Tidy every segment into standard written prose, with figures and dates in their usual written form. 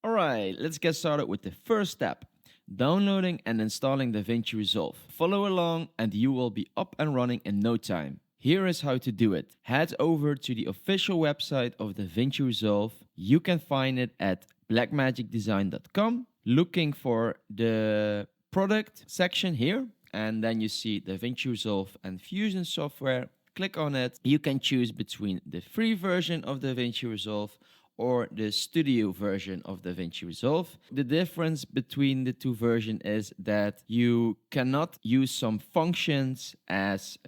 Alright, let's get started with the first step. Downloading and installing DaVinci Resolve. Follow along and you will be up and running in no time. Here is how to do it. Head over to the official website of DaVinci Resolve. You can find it at blackmagicdesign.com. Looking for the product section here, and then you see DaVinci Resolve and Fusion software. Click on it. You can choose between the free version of DaVinci Resolve or the studio version of DaVinci Resolve. The difference between the two versions is that you cannot use some functions as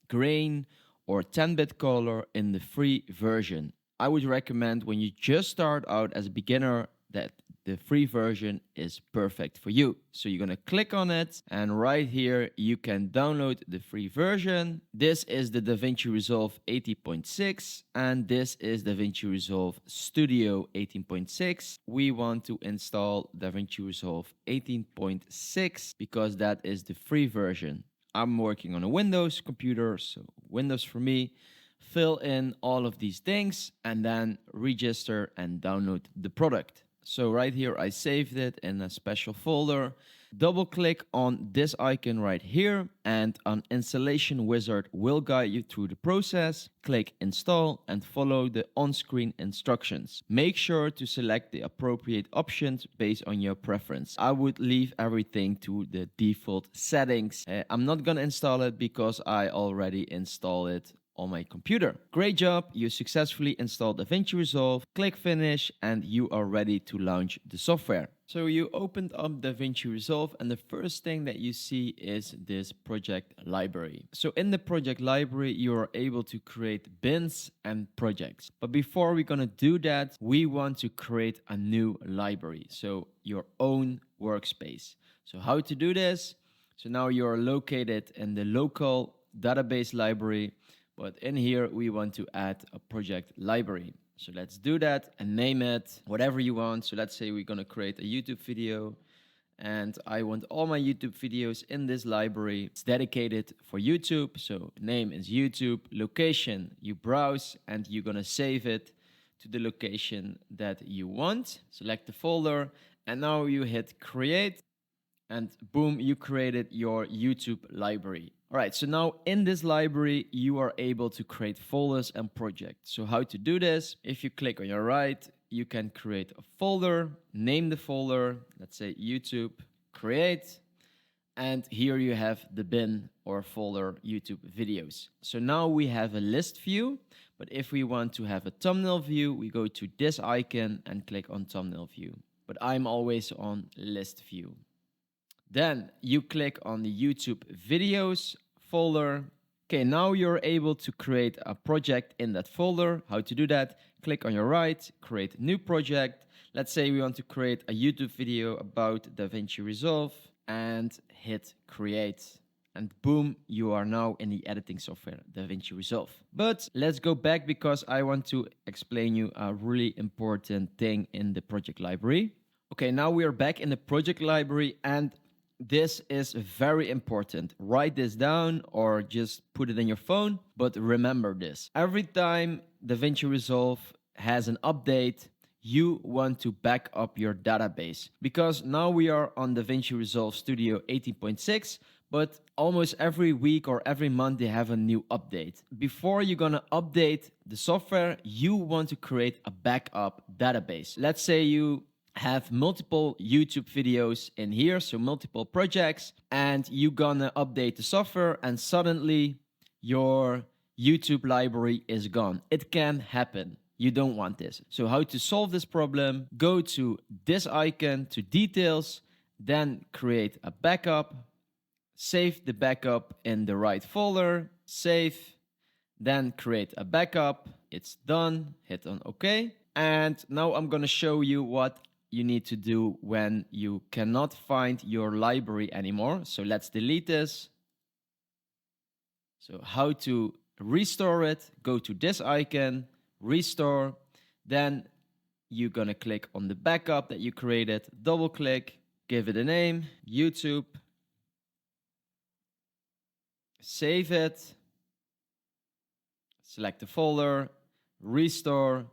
grain or 10-bit color in the free version. I would recommend when you just start out as a beginner that the free version is perfect for you. So you're gonna click on it, and right here you can download the free version. This is the DaVinci Resolve 18.6 and this is DaVinci Resolve Studio 18.6. We want to install DaVinci Resolve 18.6 because that is the free version. I'm working on a Windows computer, so Windows for me. Fill in all of these things and then register and download the product. So right here, I saved it in a special folder. Double click on this icon right here and an installation wizard will guide you through the process. Click install and follow the on-screen instructions. Make sure to select the appropriate options based on your preference. I would leave everything to the default settings. I'm not gonna install it because I already installed it on my computer. Great job, you successfully installed DaVinci Resolve. Click finish and you are ready to launch the software. So you opened up DaVinci Resolve and the first thing that you see is this project library. So in the project library, you are able to create bins and projects. But before we're gonna do that, we want to create a new library. So your own workspace. So how to do this? So now you're located in the local database library. But in here, we want to add a project library. So let's do that and name it whatever you want. So let's say we're going to create a YouTube video and I want all my YouTube videos in this library. It's dedicated for YouTube. So name is YouTube, location, you browse and you're going to save it to the location that you want. Select the folder and now you hit create and boom, you created your YouTube library. All right, so now in this library, you are able to create folders and projects. So how to do this? If you click on your right, you can create a folder, name the folder, let's say YouTube, create, and here you have the bin or folder YouTube videos. So now we have a list view, but if we want to have a thumbnail view, we go to this icon and click on thumbnail view. But I'm always on list view. Then you click on the YouTube videos folder. Okay, now you're able to create a project in that folder. How to do that? Click on your right, create new project. Let's say we want to create a YouTube video about DaVinci Resolve and hit create. And boom, you are now in the editing software, DaVinci Resolve. But let's go back because I want to explain you a really important thing in the project library. Okay, now we are back in the project library and this is very important. Write this down or just put it in your phone, but remember this. Every time DaVinci Resolve has an update, you want to back up your database because now we are on DaVinci Resolve Studio 18.6, but almost every week or every month they have a new update. Before you're gonna update the software, you want to create a backup database. Let's say you have multiple YouTube videos in here, so multiple projects, and you're gonna update the software and suddenly your YouTube library is gone. It can happen. You don't want this. So how to solve this problem? Go to this icon to details, then create a backup, save the backup in the right folder, save, then create a backup. It's done, hit on OK. And now I'm gonna show you what you need to do when you cannot find your library anymore. So let's delete this. So how to restore it? Go to this icon, restore. Then you're gonna click on the backup that you created, double click, give it a name, YouTube, save it, select the folder, restore,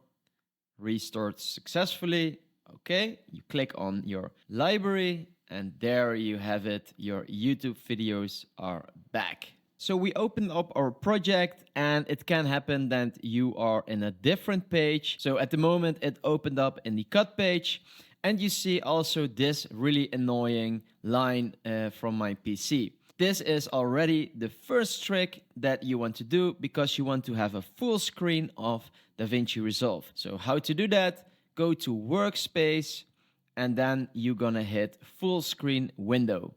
restored successfully. Okay, you click on your library and there you have it. Your YouTube videos are back. So we open up our project and it can happen that you are in a different page. So at the moment it opened up in the cut page and you see also this really annoying line from my PC. This is already the first trick that you want to do because you want to have a full screen of DaVinci Resolve. So how to do that? Go to workspace and then you're gonna hit full screen window.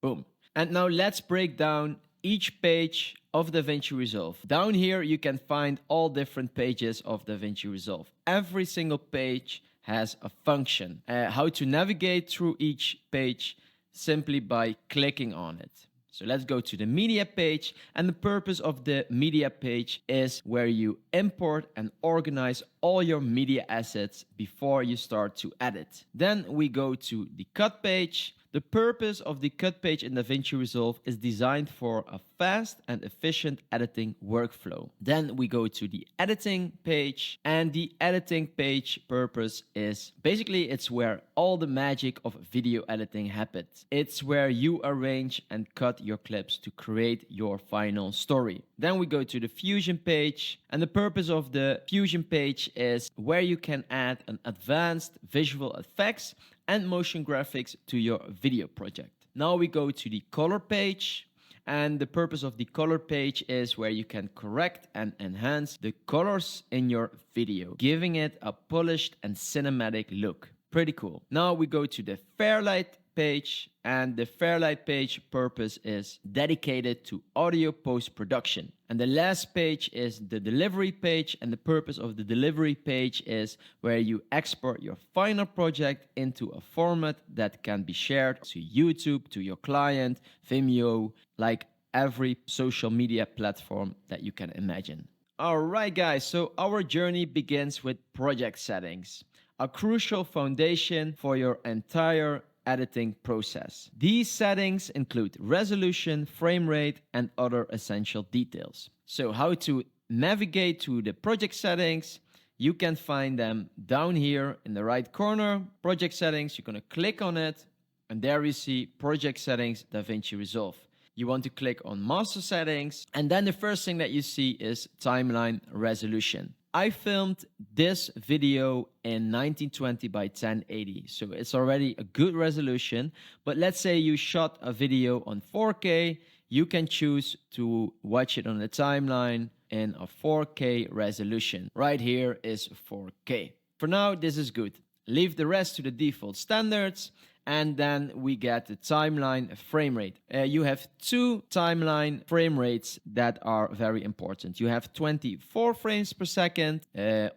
Boom. And now let's break down each page of DaVinci Resolve. Down here you can find all different pages of DaVinci Resolve. Every single page has a function. How to navigate through each page simply by clicking on it. So let's go to the media page, and the purpose of the media page is where you import and organize all your media assets before you start to edit. Then we go to the cut page. The purpose of the cut page in DaVinci Resolve is designed for a fast and efficient editing workflow. Then we go to the editing page, and the editing page purpose is basically it's where all the magic of video editing happens. It's where you arrange and cut your clips to create your final story. Then we go to the Fusion page, and the purpose of the Fusion page is where you can add an advanced visual effects and motion graphics to your video project. Now we go to the color page, and the purpose of the color page is where you can correct and enhance the colors in your video, giving it a polished and cinematic look. Pretty cool. Now we go to the Fairlight page, and the Fairlight page purpose is dedicated to audio post-production. And the last page is the delivery page, and the purpose of the delivery page is where you export your final project into a format that can be shared to YouTube, to your client, Vimeo, like every social media platform that you can imagine. Alright guys, so our journey begins with project settings, a crucial foundation for your entire editing process. These settings include resolution, frame rate, and other essential details. So how to navigate to the project settings? You can find them down here in the right corner. Project settings, you're going to click on it, and there you see project settings, DaVinci Resolve. You want to click on master settings, and then the first thing that you see is timeline resolution. I filmed this video in 1920 by 1080, so it's already a good resolution. But let's say you shot a video on 4K, you can choose to watch it on the timeline in a 4K resolution. Right here is 4K. For now, this is good. Leave the rest to the default standards, and then we get the timeline frame rate. You have two timeline frame rates that are very important. You have 24 frames per second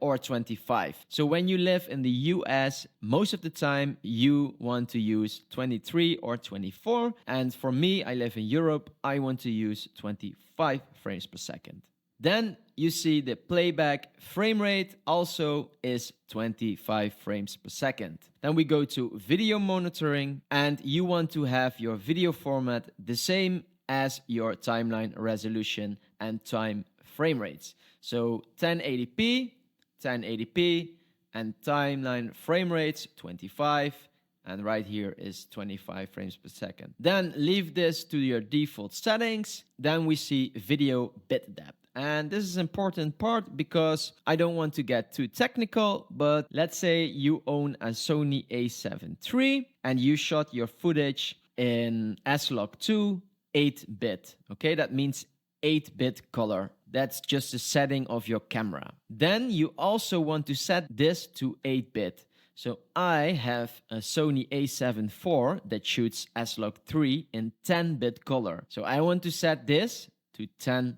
or 25. So when you live in the US, most of the time you want to use 23 or 24. And for me, I live in Europe, I want to use 25 frames per second. Then you see the playback frame rate also is 25 frames per second. Then we go to video monitoring, and you want to have your video format the same as your timeline resolution and time frame rates. So 1080p, 1080p, and timeline frame rates 25. And right here is 25 frames per second. Then leave this to your default settings. Then we see video bit depth. And this is an important part because I don't want to get too technical, but let's say you own a Sony a7 III and you shot your footage in S-Log2 8-bit. Okay, that means 8-bit color. That's just the setting of your camera. Then you also want to set this to 8-bit. So I have a Sony a7 IV that shoots S-Log3 in 10-bit color. So I want to set this to 10-bit.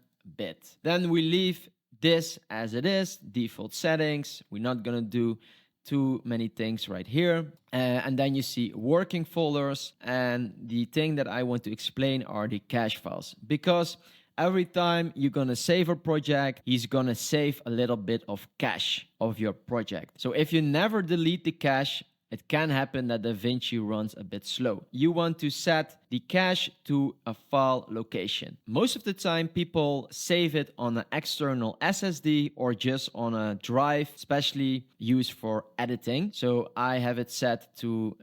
Then we leave this as it is, default settings. We're not gonna do too many things right here. And then you see working folders. And the thing that I want to explain are the cache files, because every time you're gonna save a project, he's gonna save a little bit of cache of your project. So if you never delete the cache, it can happen that DaVinci runs a bit slow. You want to set the cache to a file location. Most of the time, people save it on an external SSD or just on a drive, especially used for editing. So I have it set to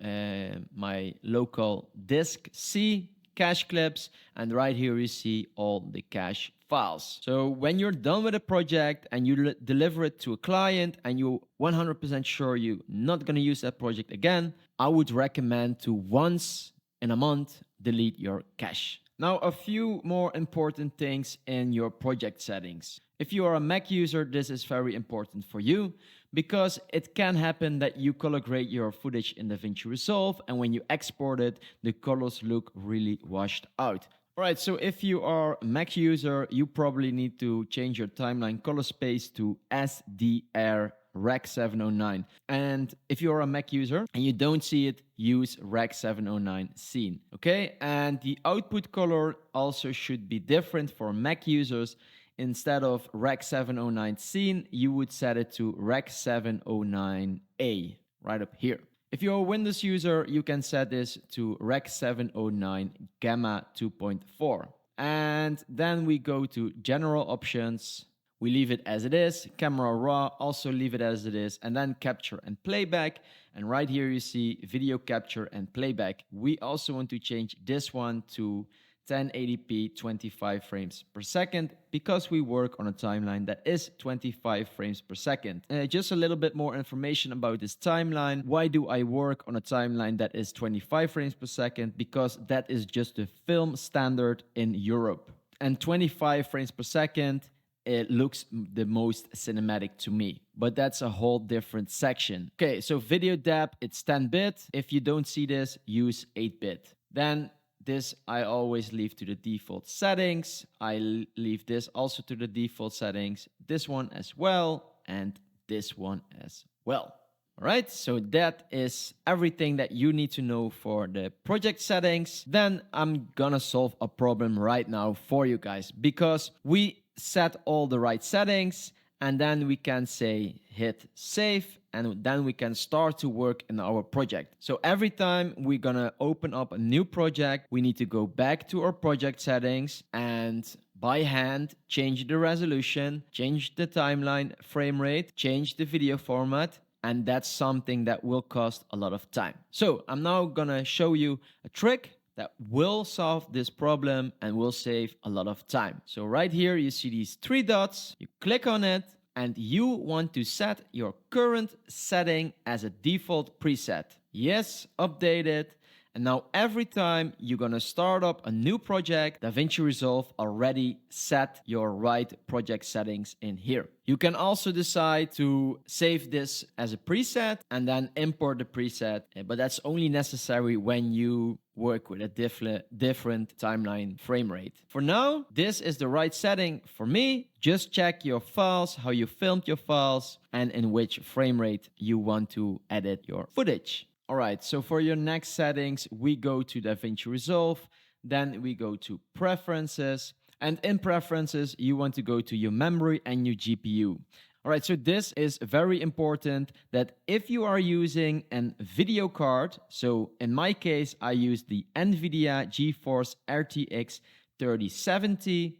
my local disk C cache clips, and right here you see all the cache files. So when you're done with a project and you deliver it to a client and you're 100% sure you're not going to use that project again, I would recommend to once in a month delete your cache. Now, a few more important things in your project settings. If you are a Mac user, this is very important for you because it can happen that you color grade your footage in DaVinci Resolve, and when you export it, the colors look really washed out. All right, so if you are a Mac user, you probably need to change your timeline color space to SDR Rec 709. And if you're a Mac user and you don't see it, use Rec 709 scene. Okay, and the output color also should be different for Mac users. Instead of Rec 709 scene, you would set it to Rec 709A, right up here. If you're a Windows user, you can set this to Rec 709 Gamma 2.4. And then we go to General Options. We leave it as it is. Camera Raw, also leave it as it is. And then Capture and Playback. And right here you see Video Capture and Playback. We also want to change this one to 1080p 25 frames per second because we work on a timeline that is 25 frames per second. Just a little bit more information about this timeline. Why do I work on a timeline that is 25 frames per second? Because that is just the film standard in Europe. And 25 frames per second, it looks the most cinematic to me, but that's a whole different section. Okay, so video depth, it's 10-bit. If you don't see this, use 8-bit. Then this I always leave to the default settings. I leave this also to the default settings. This one as well, and this one as well. All right, so that is everything that you need to know for the project settings. Then I'm gonna solve a problem right now for you guys because we set all the right settings and then we can say hit save and then we can start to work in our project. So every time we're gonna open up a new project, we need to go back to our project settings and by hand change the resolution, change the timeline frame rate, change the video format, and that's something that will cost a lot of time. So I'm now gonna show you a trick that will solve this problem and will save a lot of time. So right here you see these three dots, you click on it, and you want to set your current setting as a default preset. Yes, update it. And now every time you're gonna start up a new project, DaVinci Resolve already set your right project settings in here. You can also decide to save this as a preset and then import the preset, but that's only necessary when you work with a different timeline frame rate. For now, this is the right setting for me. Just check your files, how you filmed your files, and in which frame rate you want to edit your footage. All right, so for your next settings, we go to DaVinci Resolve, then we go to Preferences, and in Preferences, you want to go to your memory and your GPU. All right, so this is very important that if you are using a video card, so in my case, I use the NVIDIA GeForce RTX 3070,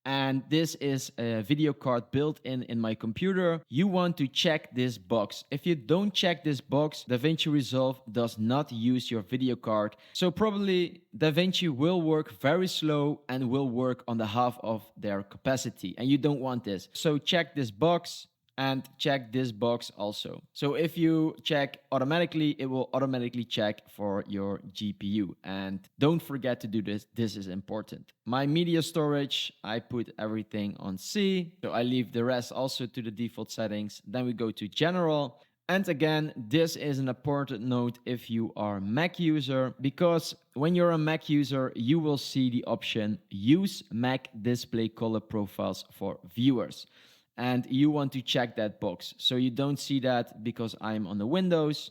and this is a video card built in my computer. You want to check this box. If you don't check this box, DaVinci Resolve does not use your video card. So probably DaVinci will work very slow and will work on the half of their capacity. And you don't want this. So check this box and check this box also. So if you check automatically, it will automatically check for your GPU. And don't forget to do this. This is important. My media storage, I put everything on C. So I leave the rest also to the default settings. Then we go to General. And again, this is an important note if you are a Mac user, because when you're a Mac user, you will see the option Use Mac Display Color Profiles for Viewers. And you want to check that box. So you don't see that because I'm on the Windows.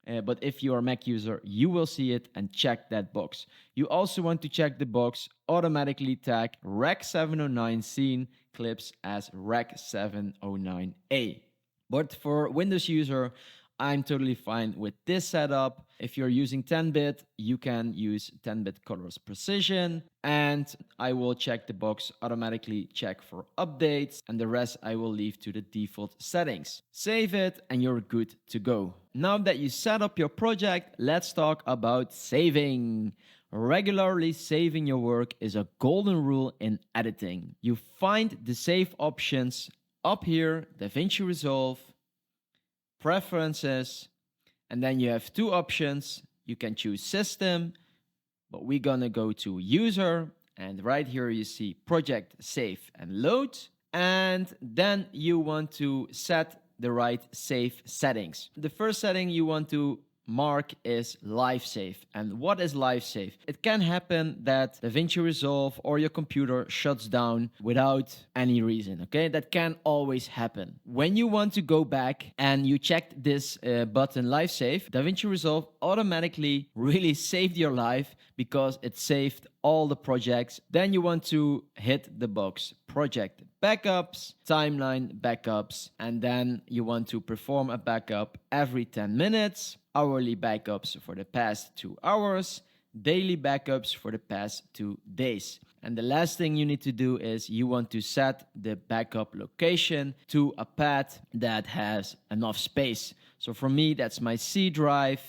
But if you are a Mac user, you will see it and check that box. You also want to check the box, automatically tag Rec 709 scene clips as Rec 709A. But for Windows user, I'm totally fine with this setup. If you're using 10-bit, you can use 10-bit colors precision, and I will check the box automatically check for updates, and the rest I will leave to the default settings. Save it and you're good to go. Now that you set up your project, let's talk about saving. Regularly saving your work is a golden rule in editing. You find the save options up here, DaVinci Resolve, Preferences, and then you have two options. You can choose System, but we're gonna go to User, and right here you see Project, Save, and Load. And then you want to set the right save settings. The first setting you want to mark is live save. And what is live save? It can happen that DaVinci Resolve or your computer shuts down without any reason, okay? That can always happen. When you want to go back and you checked this button live save, DaVinci Resolve automatically really saved your life because it saved all the projects. Then you want to hit the box project backups, timeline backups, and then you want to perform a backup every 10 minutes, hourly backups for the past 2 hours, daily backups for the past 2 days. And the last thing you need to do is you want to set the backup location to a path that has enough space. So for me, that's my C drive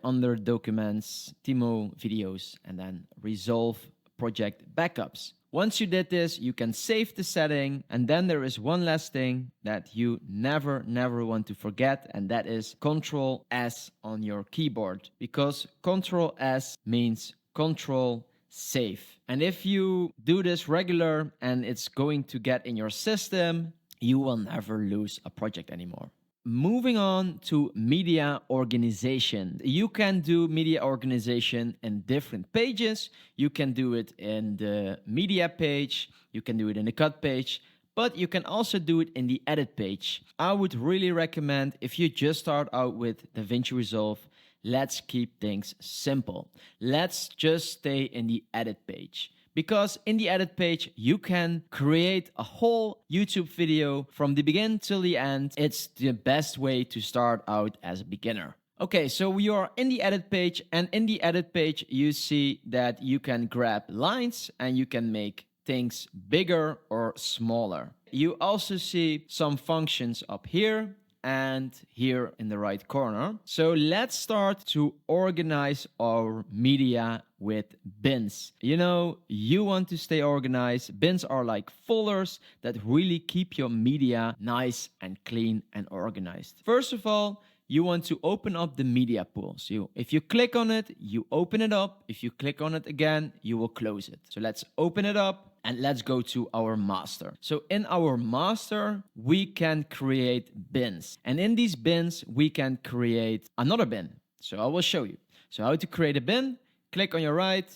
under Documents, Timo Videos, and then Resolve Project Backups. Once you did this, you can save the setting, and then there is one last thing that you never want to forget, and that is Control S on your keyboard, because Control S means Control Save. And if you do this regular and it's going to get in your system, you will never lose a project anymore. Moving on to media organization. You can do media organization in different pages. You can do it in the media page. You can do it in the cut page. But you can also do it in the edit page. I would really recommend, if you just start out with DaVinci Resolve, let's keep things simple. Let's just stay in the edit page. Because in the edit page, you can create a whole YouTube video from the beginning till the end. It's the best way to start out as a beginner. Okay, so we are in the edit page, and in the edit page, you see that you can grab lines and you can make things bigger or smaller. You also see some functions up here and here in the right corner. So let's start to organize our media with bins. You know, you want to stay organized. Bins are like folders that really keep your media nice and clean and organized. First of all, you want to open up the media pool. So if you click on it, you open it up. If you click on it again, you will close it. So let's open it up. And let's go to our master. So in our master, we can create bins. And in these bins, we can create another bin. So I will show you. So how to create a bin, click on your right,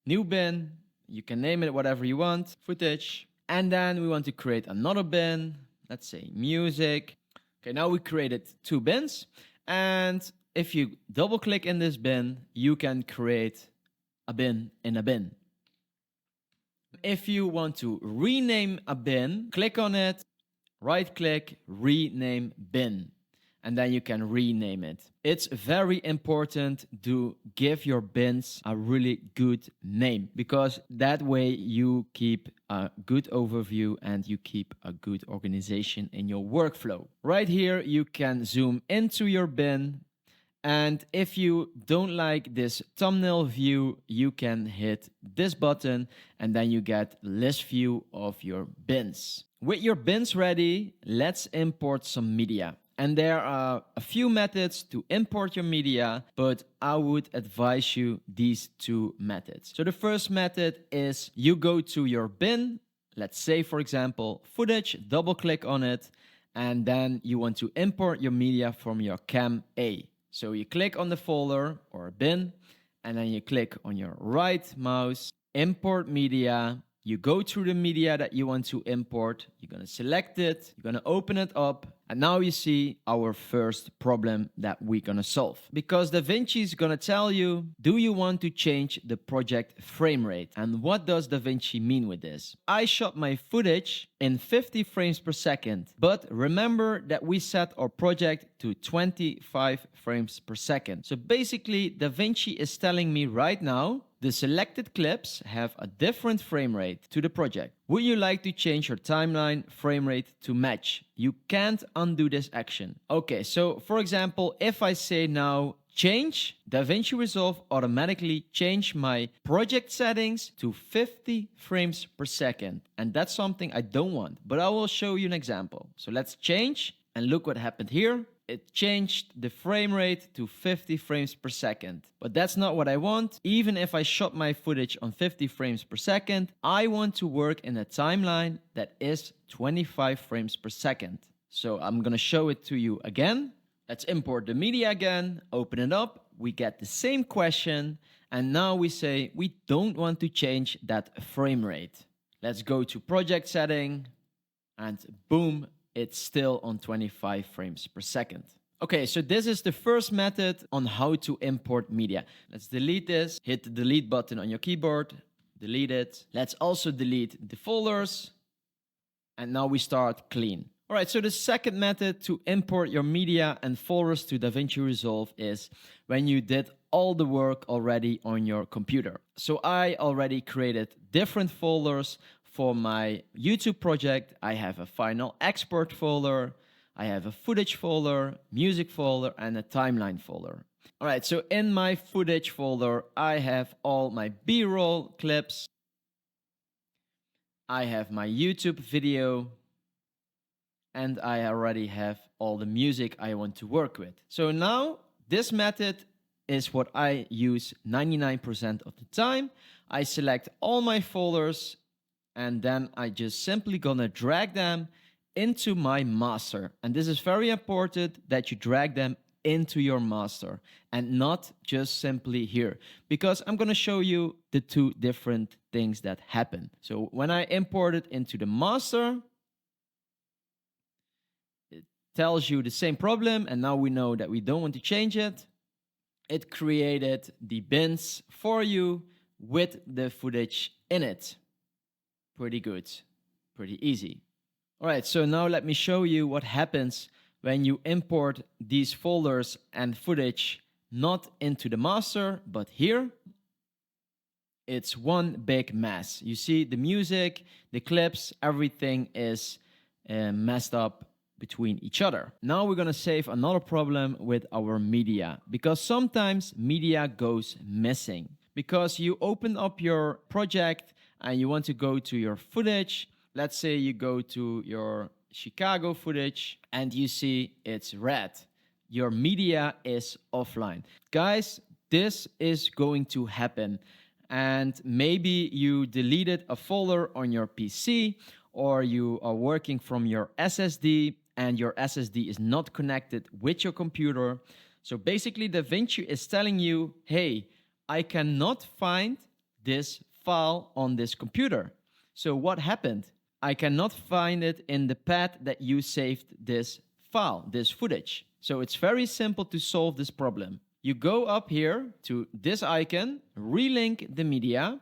new bin. You can name it whatever you want, footage. And then we want to create another bin. Let's say music. Okay, now we created 2 bins. And if you double click in this bin, you can create a bin in a bin. If you want to rename a bin, click on it, right click, rename bin, and then you can rename it. It's very important to give your bins a really good name, because that way you keep a good overview and you keep a good organization in your workflow. Right here, you can zoom into your bin. And if you don't like this thumbnail view, you can hit this button and then you get list view of your bins. With your bins ready, let's import some media. And there are a few methods to import your media, but I would advise you these 2 methods. So the first method is you go to your bin. Let's say, for example, footage, double click on it, and then you want to import your media from your Cam A. So you click on the folder or bin, and then you click on your right mouse, import media. You go through the media that you want to import. You're going to select it. You're going to open it up. And now you see our first problem that we're gonna solve. Because DaVinci is gonna tell you, do you want to change the project frame rate? And what does DaVinci mean with this? I shot my footage in 50 frames per second, but remember that we set our project to 25 frames per second. So basically, DaVinci is telling me right now, the selected clips have a different frame rate to the project. Would you like to change your timeline frame rate to match? You can't undo this action. Okay, so for example, if I say now change, DaVinci Resolve automatically change my project settings to 50 frames per second. And that's something I don't want, but I will show you an example. So let's change and look what happened here. It changed the frame rate to 50 frames per second. But that's not what I want. Even if I shot my footage on 50 frames per second, I want to work in a timeline that is 25 frames per second. So I'm gonna show it to you again. Let's import the media again, open it up. We get the same question. And now we say we don't want to change that frame rate. Let's go to project setting and boom, it's still on 25 frames per second. Okay, so this is the first method on how to import media. Let's delete this, hit the delete button on your keyboard, delete it. Let's also delete the folders. And now we start clean. All right, so the second method to import your media and folders to DaVinci Resolve is when you did all the work already on your computer. So I already created different folders. For my YouTube project, I have a final export folder, I have a footage folder, music folder, and a timeline folder. All right, so in my footage folder, I have all my B-roll clips. I have my YouTube video, and I already have all the music I want to work with. So now, this method is what I use 99% of the time. I select all my folders, and then I just simply gonna drag them into my master. And this is very important that you drag them into your master and not just simply here, because I'm gonna show you the two different things that happen. So when I import it into the master, it tells you the same problem, and now we know that we don't want to change it. It created the bins for you with the footage in it. Pretty good, pretty easy. All right, so now let me show you what happens when you import these folders and footage not into the master, but here. It's one big mess. You see the music, the clips, everything is messed up between each other. Now we're gonna save another problem with our media, because sometimes media goes missing. Because you open up your project and you want to go to your footage. Let's say you go to your Chicago footage and you see it's red. Your media is offline. Guys, this is going to happen. And maybe you deleted a folder on your PC, or you are working from your SSD and your SSD is not connected with your computer. So basically DaVinci is telling you, hey, I cannot find this file on this computer. So what happened? I cannot find it in the path that you saved this file, this footage. So it's very simple to solve this problem. You go up here to this icon, relink the media.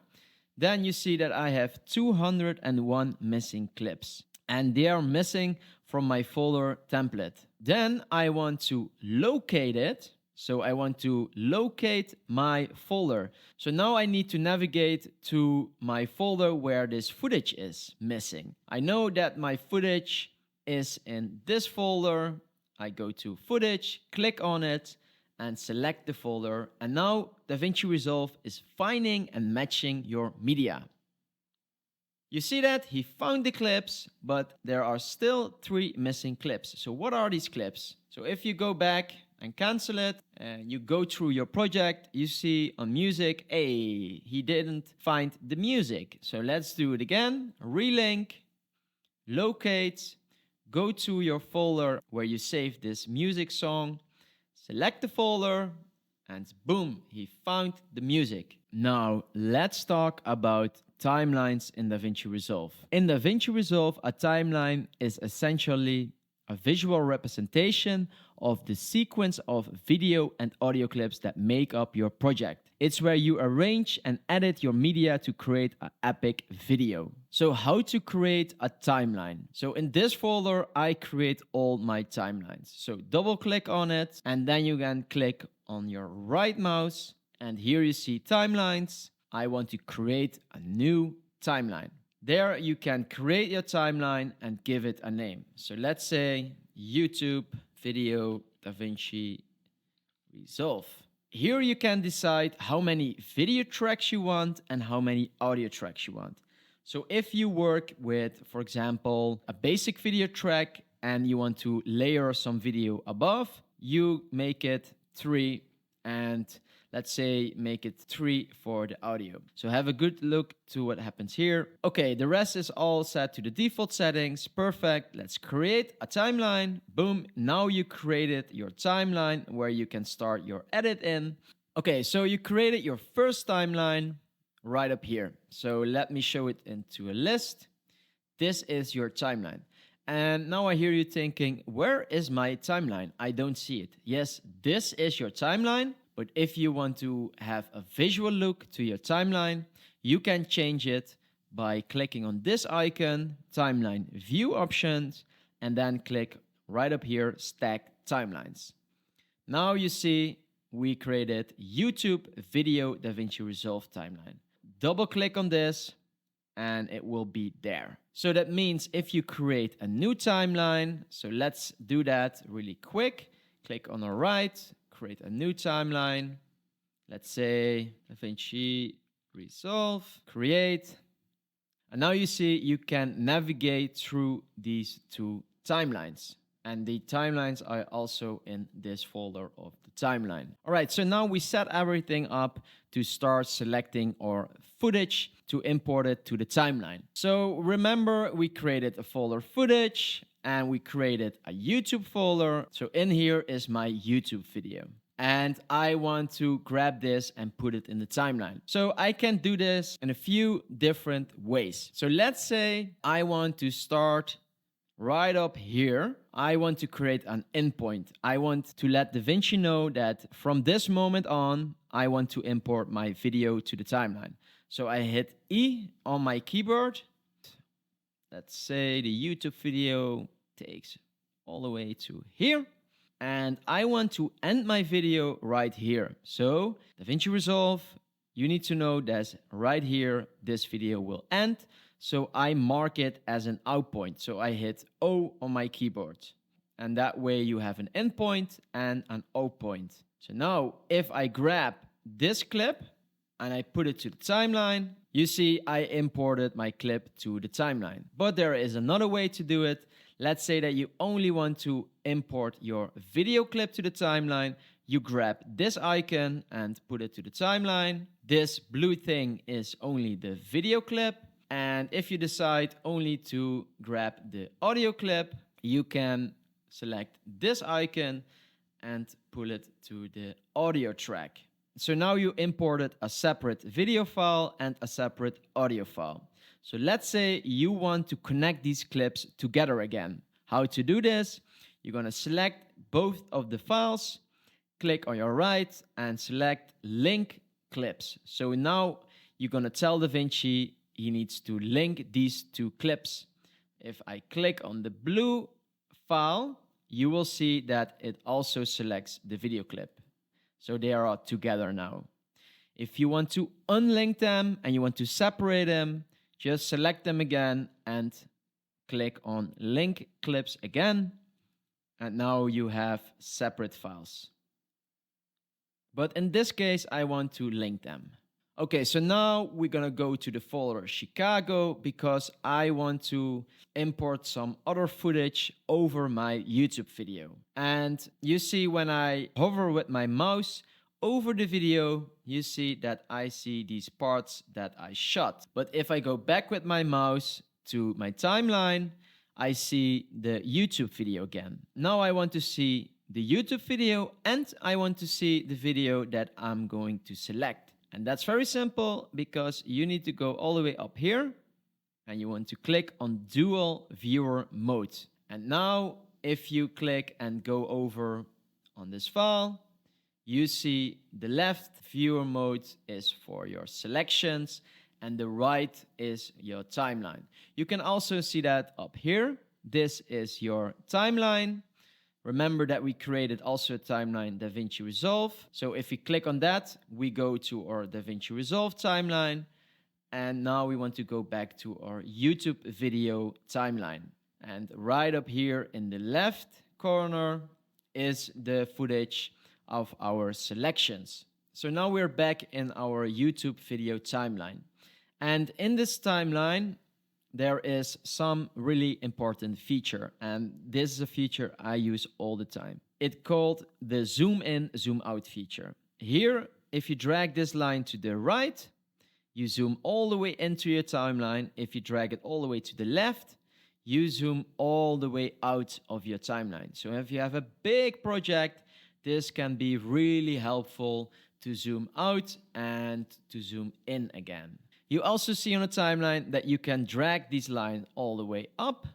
Then you see that I have 201 missing clips, and they are missing from my folder template. Then I want to locate it. So I want to locate my folder. So now I need to navigate to my folder where this footage is missing. I know that my footage is in this folder. I go to footage, click on it, and select the folder. And now DaVinci Resolve is finding and matching your media. You see that he found the clips, but there are still 3 missing clips. So what are these clips? So if you go back and cancel it, and you go through your project, you see on music, hey, he didn't find the music. So let's do it again. Relink, locate, go to your folder where you saved this music song, select the folder, and boom, he found the music. Now let's talk about timelines in DaVinci Resolve. In DaVinci Resolve, a timeline is essentially a visual representation of the sequence of video and audio clips that make up your project. It's where you arrange and edit your media to create an epic video. So how to create a timeline? So in this folder, I create all my timelines. So double click on it, and then you can click on your right mouse, and here you see timelines. I want to create a new timeline. There you can create your timeline and give it a name. So let's say YouTube video DaVinci Resolve. Here you can decide how many video tracks you want and how many audio tracks you want. So if you work with, for example, a basic video track and you want to layer some video above, you make it 3, and let's say make it 3 for the audio. So have a good look to what happens here. Okay, the rest is all set to the default settings. Perfect. Let's create a timeline. Boom. Now you created your timeline where you can start your edit in. Okay, so you created your first timeline right up here. So let me show it into a list. This is your timeline. And now I hear you thinking, where is my timeline? I don't see it. Yes, this is your timeline. But if you want to have a visual look to your timeline, you can change it by clicking on this icon, timeline view options, and then click right up here, stack timelines. Now you see we created YouTube video DaVinci Resolve timeline. Double click on this and it will be there. So that means if you create a new timeline, so let's do that really quick. Click on the right, create a new timeline. Let's say DaVinci Resolve, create. And now you see you can navigate through these two timelines. And the timelines are also in this folder of the timeline. All right, so now we set everything up to start selecting our footage to import it to the timeline. So remember, we created a folder footage and we created a YouTube folder. So in here is my YouTube video. And I want to grab this and put it in the timeline. So I can do this in a few different ways. So let's say I want to start right up here. I want to create an endpoint. I want to let DaVinci know that from this moment on, I want to import my video to the timeline. So I hit E on my keyboard. Let's say the YouTube video takes all the way to here. And I want to end my video right here. So DaVinci Resolve, you need to know that right here, this video will end. So I mark it as an out point. So I hit O on my keyboard. And that way you have an end point and an out point. So now if I grab this clip and I put it to the timeline, you see I imported my clip to the timeline. But there is another way to do it. Let's say that you only want to import your video clip to the timeline. You grab this icon and put it to the timeline. This blue thing is only the video clip. And if you decide only to grab the audio clip, you can select this icon and pull it to the audio track. So now you imported a separate video file and a separate audio file. So let's say you want to connect these clips together again. How to do this? You're going to select both of the files, click on your right and select link clips. So now you're going to tell DaVinci he needs to link these two clips. If I click on the blue file, you will see that it also selects the video clip. So they are all together now. If you want to unlink them and you want to separate them, just select them again and click on link clips again. And now you have separate files. But in this case, I want to link them. Okay, so now we're gonna go to the folder Chicago because I want to import some other footage over my YouTube video. And you see when I hover with my mouse over the video, you see that I see these parts that I shot. But if I go back with my mouse to my timeline, I see the YouTube video again. Now I want to see the YouTube video and I want to see the video that I'm going to select. And that's very simple because you need to go all the way up here and you want to click on dual viewer mode. And now if you click and go over on this file, you see the left viewer mode is for your selections and the right is your timeline. You can also see that up here. This is your timeline. Remember that we created also a timeline, DaVinci Resolve. So if we click on that, we go to our DaVinci Resolve timeline. And now we want to go back to our YouTube video timeline. And right up here in the left corner is the footage of our selections. So now we're back in our YouTube video timeline. And in this timeline, there is some really important feature. And this is a feature I use all the time. It's called the zoom in, zoom out feature. Here, if you drag this line to the right, you zoom all the way into your timeline. If you drag it all the way to the left, you zoom all the way out of your timeline. So if you have a big project, this can be really helpful to zoom out and to zoom in again. You also see on the timeline that you can drag this line all the way up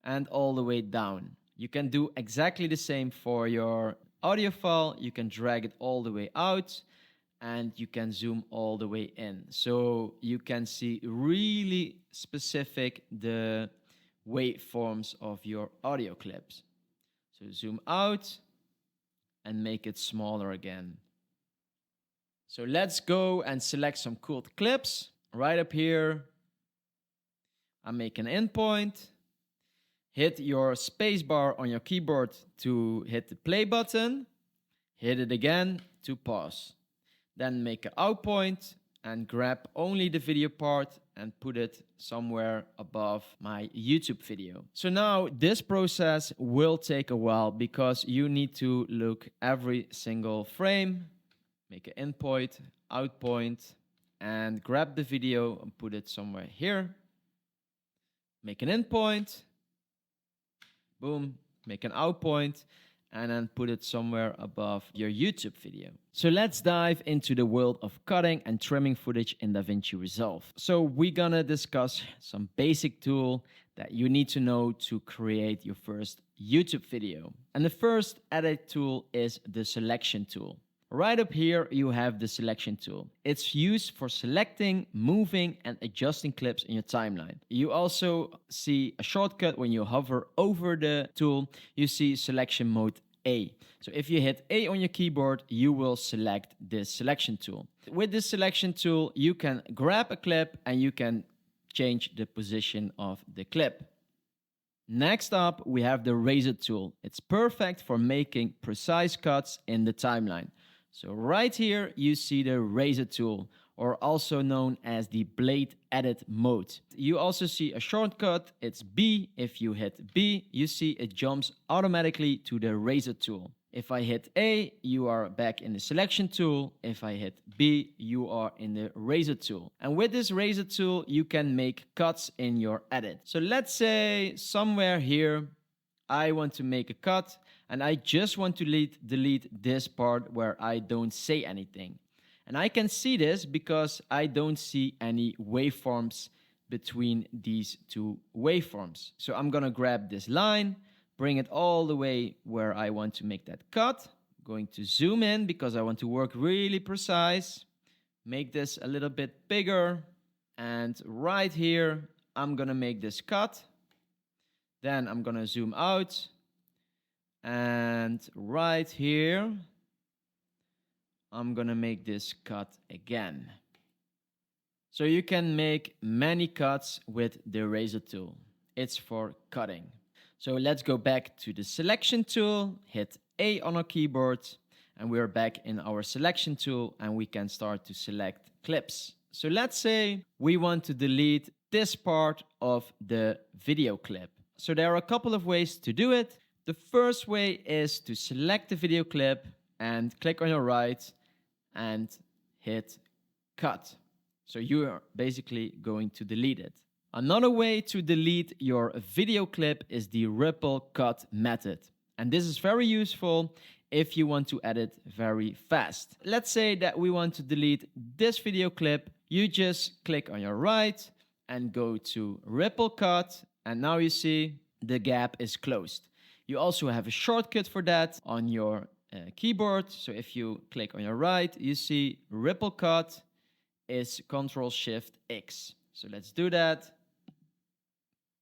and all the way down. You can do exactly the same for your audio file. You can drag it all the way out and you can zoom all the way in. So you can see really specific the waveforms of your audio clips. So zoom out and make it smaller again. So let's go and select some cool clips. Right up here, I make an endpoint. Hit your spacebar on your keyboard to hit the play button. Hit it again to pause. Then make an out point and grab only the video part and put it somewhere above my YouTube video. So now this process will take a while because you need to look every single frame. Make an endpoint, out point, and grab the video and put it somewhere here. Make an endpoint, boom, make an out point, and then put it somewhere above your YouTube video. So let's dive into the world of cutting and trimming footage in DaVinci Resolve. So we're gonna discuss some basic tool that you need to know to create your first YouTube video. And the first edit tool is the selection tool. Right up here, you have the selection tool. It's used for selecting, moving, and adjusting clips in your timeline. You also see a shortcut when you hover over the tool. You see selection mode A. So if you hit A on your keyboard, you will select this selection tool. With this selection tool, you can grab a clip and you can change the position of the clip. Next up, we have the razor tool. It's perfect for making precise cuts in the timeline. So right here, you see the razor tool, or also known as the blade edit mode. You also see a shortcut, it's B. If you hit B, you see it jumps automatically to the razor tool. If I hit A, you are back in the selection tool. If I hit B, you are in the razor tool. And with this razor tool, you can make cuts in your edit. So let's say somewhere here, I want to make a cut and I just want to delete this part where I don't say anything. And I can see this because I don't see any waveforms between these two waveforms. So I'm gonna grab this line, bring it all the way where I want to make that cut. I'm going to zoom in because I want to work really precise. Make this a little bit bigger. And right here, I'm gonna make this cut. Then I'm gonna zoom out. And right here, I'm gonna make this cut again. So you can make many cuts with the razor tool. It's for cutting. So let's go back to the selection tool, hit A on our keyboard, and we're back in our selection tool and we can start to select clips. So let's say we want to delete this part of the video clip. So there are a couple of ways to do it. The first way is to select the video clip and click on your right and hit cut. So you are basically going to delete it. Another way to delete your video clip is the ripple cut method. And this is very useful if you want to edit very fast. Let's say that we want to delete this video clip. You just click on your right and go to ripple cut. And now you see the gap is closed. You also have a shortcut for that on your keyboard. So if you click on your right, you see ripple cut is Ctrl-Shift-X. So let's do that.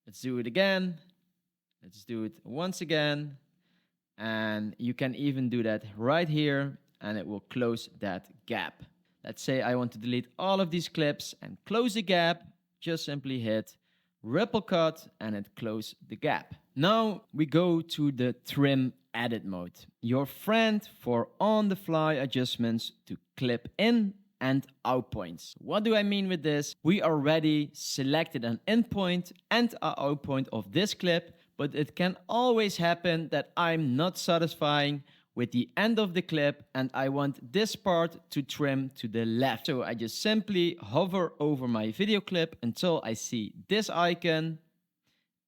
Let's do it again. Let's do it once again. And you can even do that right here, and it will close that gap. Let's say I want to delete all of these clips and close the gap. Just simply hit ripple cut and it closes the gap. Now we go to the trim edit mode, your friend for on-the-fly adjustments to clip in and out points. What do I mean with this? We already selected an in point and an out point of this clip, but it can always happen that I'm not satisfying with the end of the clip and I want this part to trim to the left. So I just simply hover over my video clip until I see this icon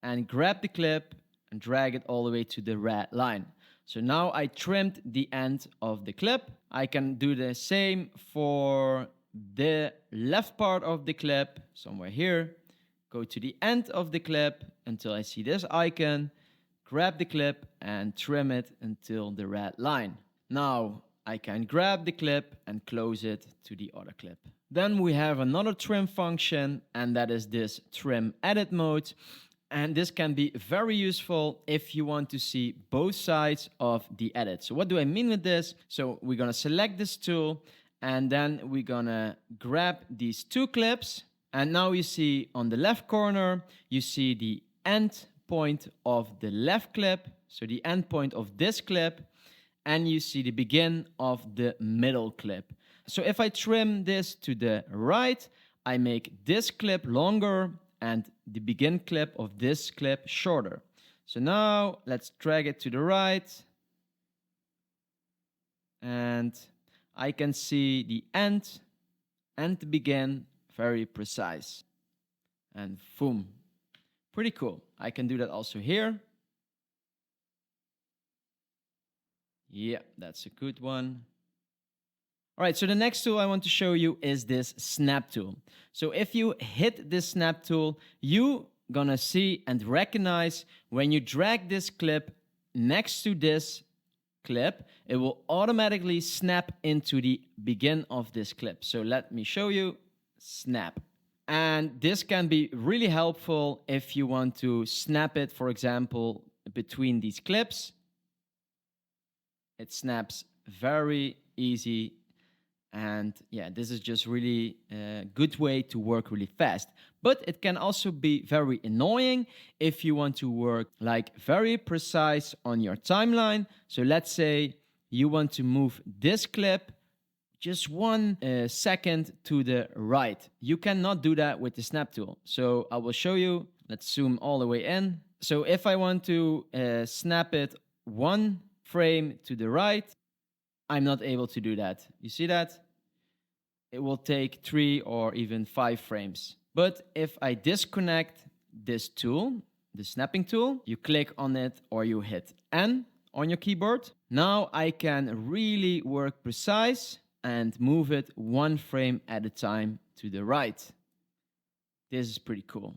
and grab the clip and drag it all the way to the red line. So now I trimmed the end of the clip. I can do the same for the left part of the clip, somewhere here. Go to the end of the clip until I see this icon, grab the clip and trim it until the red line. Now I can grab the clip and close it to the other clip. Then we have another trim function, and that is this trim edit mode. And this can be very useful if you want to see both sides of the edit. So what do I mean with this? So we're gonna select this tool and then we're gonna grab these two clips. And now you see on the left corner, you see the end point of the left clip, so the end point of this clip, and you see the begin of the middle clip. So if I trim this to the right, I make this clip longer and the begin clip of this clip shorter. So now let's drag it to the right, and I can see the end and the begin very precise. And boom. Pretty cool. I can do that also here. Yeah, that's a good one. All right, so the next tool I want to show you is this snap tool. So if you hit this snap tool, you're gonna see and recognize when you drag this clip next to this clip, it will automatically snap into the begin of this clip. So let me show you. Snap. And this can be really helpful if you want to snap it, for example, between these clips. It snaps very easy. And yeah, this is just really a good way to work really fast. But it can also be very annoying if you want to work like very precise on your timeline. So let's say you want to move this clip just 1 second to the right. You cannot do that with the snap tool. So I will show you. Let's zoom all the way in. So if I want to snap it 1 frame to the right, I'm not able to do that. You see that? It will take 3 or even 5 frames. But if I disconnect this tool, the snapping tool, you click on it or you hit N on your keyboard. Now I can really work precise and move it 1 frame at a time to the right. This is pretty cool.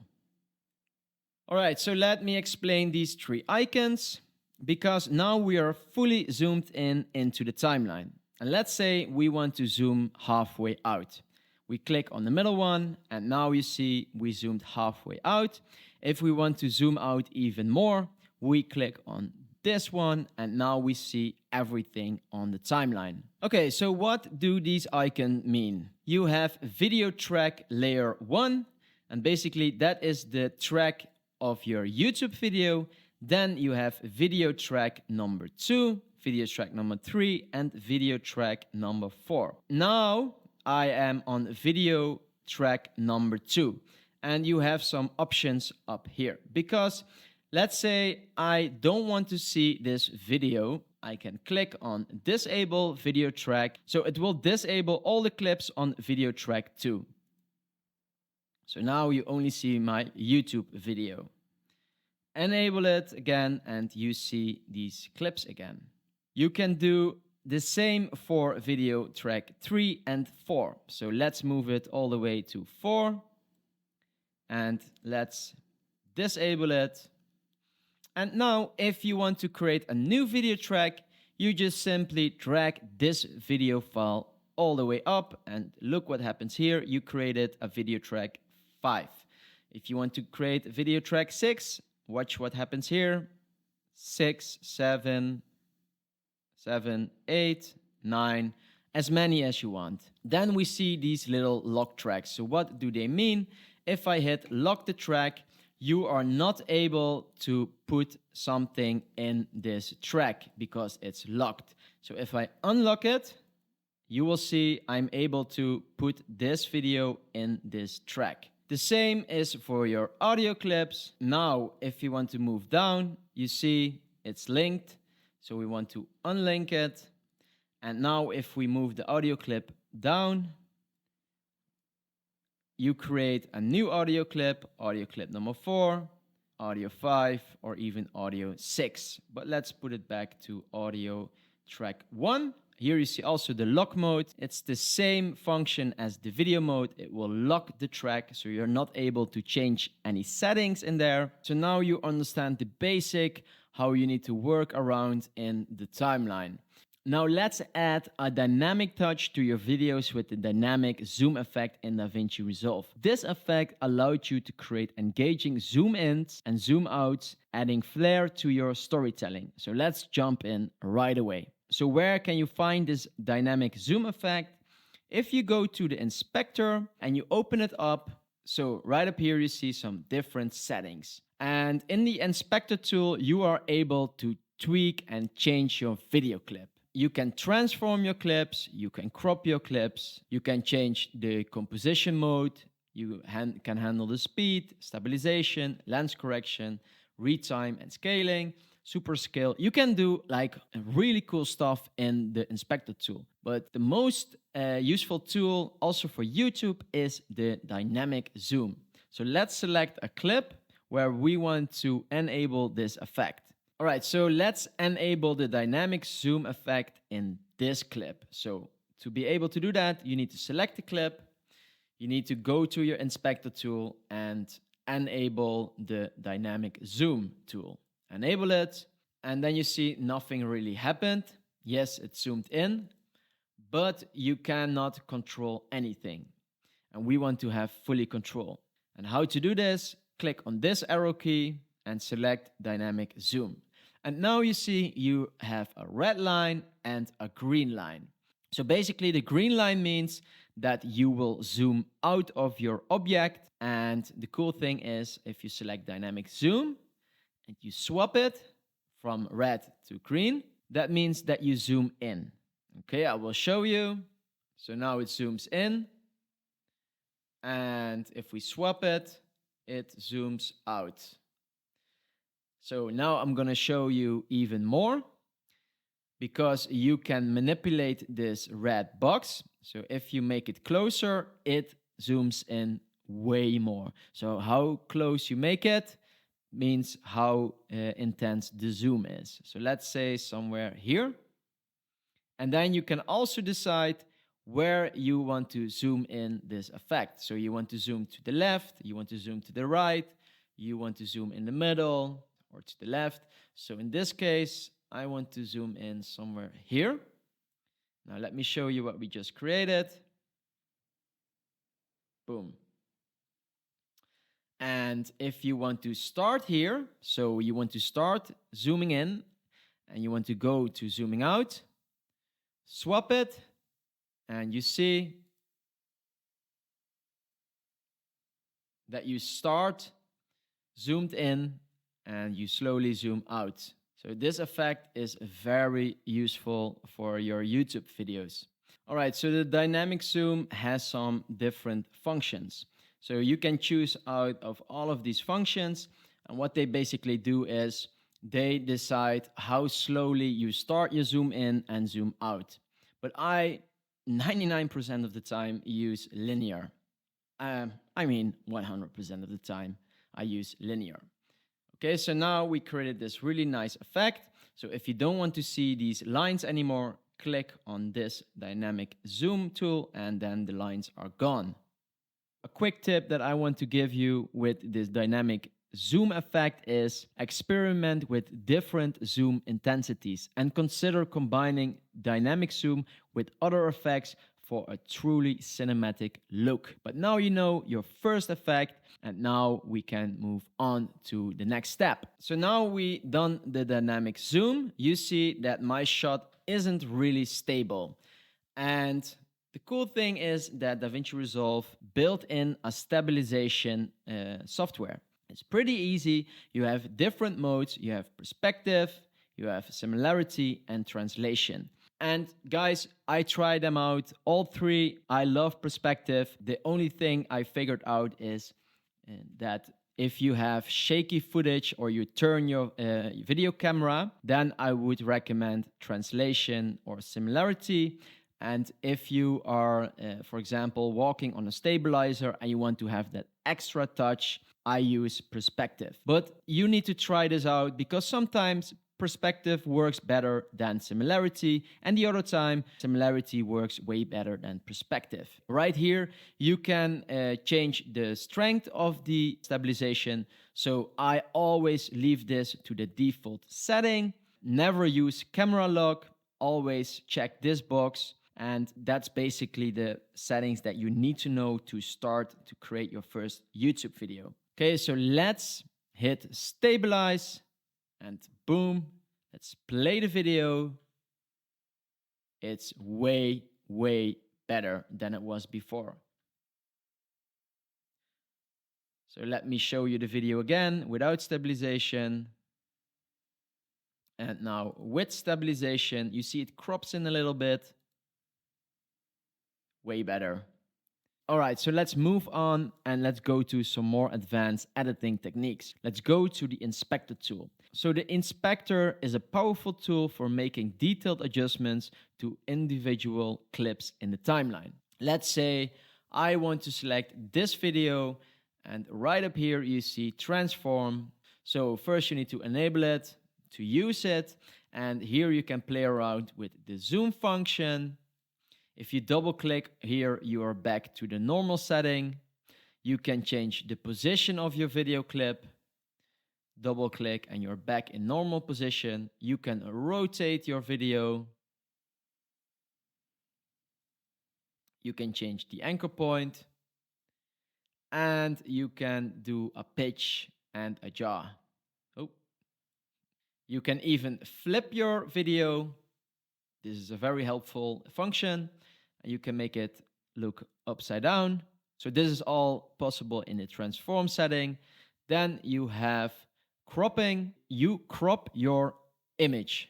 All right, so let me explain these 3 icons, because now we are fully zoomed in into the timeline. And let's say we want to zoom halfway out. We click on the middle one, and now you see we zoomed halfway out. If we want to zoom out even more, we click on this one, and now we see everything on the timeline. Okay, so what do these icons mean? You have video track layer 1, and basically that is the track of your YouTube video. Then you have video track number 2, video track number 3, and video track number 4. Now I am on video track number 2, and you have some options up here, because let's say I don't want to see this video. I can click on disable video track. So it will disable all the clips on video track 2. So now you only see my YouTube video. Enable it again and you see these clips again. You can do the same for video track 3 and 4. So let's move it all the way to 4. And let's disable it. And now if you want to create a new video track, you just simply drag this video file all the way up, and look what happens here. You created a video track 5. If you want to create video track 6, watch what happens here. 6, 7, 8, 9, as many as you want. Then we see these little lock tracks. So what do they mean? If I hit lock the track, you are not able to put something in this track because it's locked. So if I unlock it, you will see I'm able to put this video in this track. The same is for your audio clips. Now, if you want to move down, you see it's linked. So we want to unlink it. And now if we move the audio clip down, you create a new audio clip number 4, audio 5, or even audio 6. But let's put it back to audio track 1. Here you see also the lock mode. It's the same function as the video mode. It will lock the track, so you're not able to change any settings in there. So now you understand the basic, how you need to work around in the timeline. Now let's add a dynamic touch to your videos with the dynamic zoom effect in DaVinci Resolve. This effect allowed you to create engaging zoom ins and zoom outs, adding flair to your storytelling. So let's jump in right away. So where can you find this dynamic zoom effect? If you go to the inspector and you open it up, so right up here you see some different settings. And in the inspector tool, you are able to tweak and change your video clip. You can transform your clips, you can crop your clips, you can change the composition mode, you can handle the speed, stabilization, lens correction, retime and scaling, super scale. You can do like really cool stuff in the inspector tool. But the most useful tool also for YouTube is the dynamic zoom. So let's select a clip where we want to enable this effect. All right, so let's enable the dynamic zoom effect in this clip. So to be able to do that, you need to select the clip. You need to go to your inspector tool and enable the dynamic zoom tool. Enable it, and then you see nothing really happened. Yes, it zoomed in, but you cannot control anything. And we want to have fully control. And how to do this? Click on this arrow key and select dynamic zoom. And now you see you have a red line and a green line. So basically the green line means that you will zoom out of your object. And the cool thing is if you select dynamic zoom and you swap it from red to green, that means that you zoom in. Okay, I will show you. So now it zooms in. And if we swap it, it zooms out. So now I'm going to show you even more, because you can manipulate this red box. So if you make it closer, it zooms in way more. So how close you make it means how intense the zoom is. So let's say somewhere here. And then you can also decide where you want to zoom in this effect. So you want to zoom to the left, you want to zoom to the right, you want to zoom in the middle or to the left. So in this case, I want to zoom in somewhere here. Now let me show you what we just created. Boom. And if you want to start here, so you want to start zooming in and you want to go to zooming out, swap it, and you see that you start zoomed in and you slowly zoom out. So this effect is very useful for your YouTube videos. All right, so the dynamic zoom has some different functions. So you can choose out of all of these functions, and what they basically do is they decide how slowly you start your zoom in and zoom out. But I 99% of the time use linear. 100% of the time I use linear. Okay, so now we created this really nice effect. So if you don't want to see these lines anymore, click on this dynamic zoom tool and then the lines are gone. A quick tip that I want to give you with this dynamic zoom effect is experiment with different zoom intensities and consider combining dynamic zoom with other effects for a truly cinematic look. But now you know your first effect, and now we can move on to the next step. So now we done the dynamic zoom. You see that my shot isn't really stable. And the cool thing is that DaVinci Resolve built in a stabilization software. It's pretty easy. You have different modes. You have perspective, you have similarity, and translation. And guys, I tried them out, all three. I love perspective. The only thing I figured out is that if you have shaky footage or you turn your video camera, then I would recommend translation or similarity. And if you are, for example, walking on a stabilizer and you want to have that extra touch, I use perspective. But you need to try this out because sometimes perspective works better than similarity, and the other time similarity works way better than perspective. Right here you can change the strength of the stabilization, so I always leave this to the default setting. Never use camera lock, always check this box, and that's basically the settings that you need to know to start to create your first YouTube video. Okay, so let's hit stabilize. And boom, let's play the video. It's way, way better than it was before. So let me show you the video again without stabilization. And now with stabilization, you see it crops in a little bit. Way better. All right, so let's move on and let's go to some more advanced editing techniques. Let's go to the inspector tool. So the inspector is a powerful tool for making detailed adjustments to individual clips in the timeline. Let's say I want to select this video, and right up here you see transform. So first you need to enable it to use it, and here you can play around with the zoom function. If you double click here, you are back to the normal setting. You can change the position of your video clip. Double click and you're back in normal position. You can rotate your video. You can change the anchor point. And you can do a pitch and a yaw. Oh. You can even flip your video. This is a very helpful function. You can make it look upside down. So this is all possible in the transform setting. Then you have cropping. You crop your image.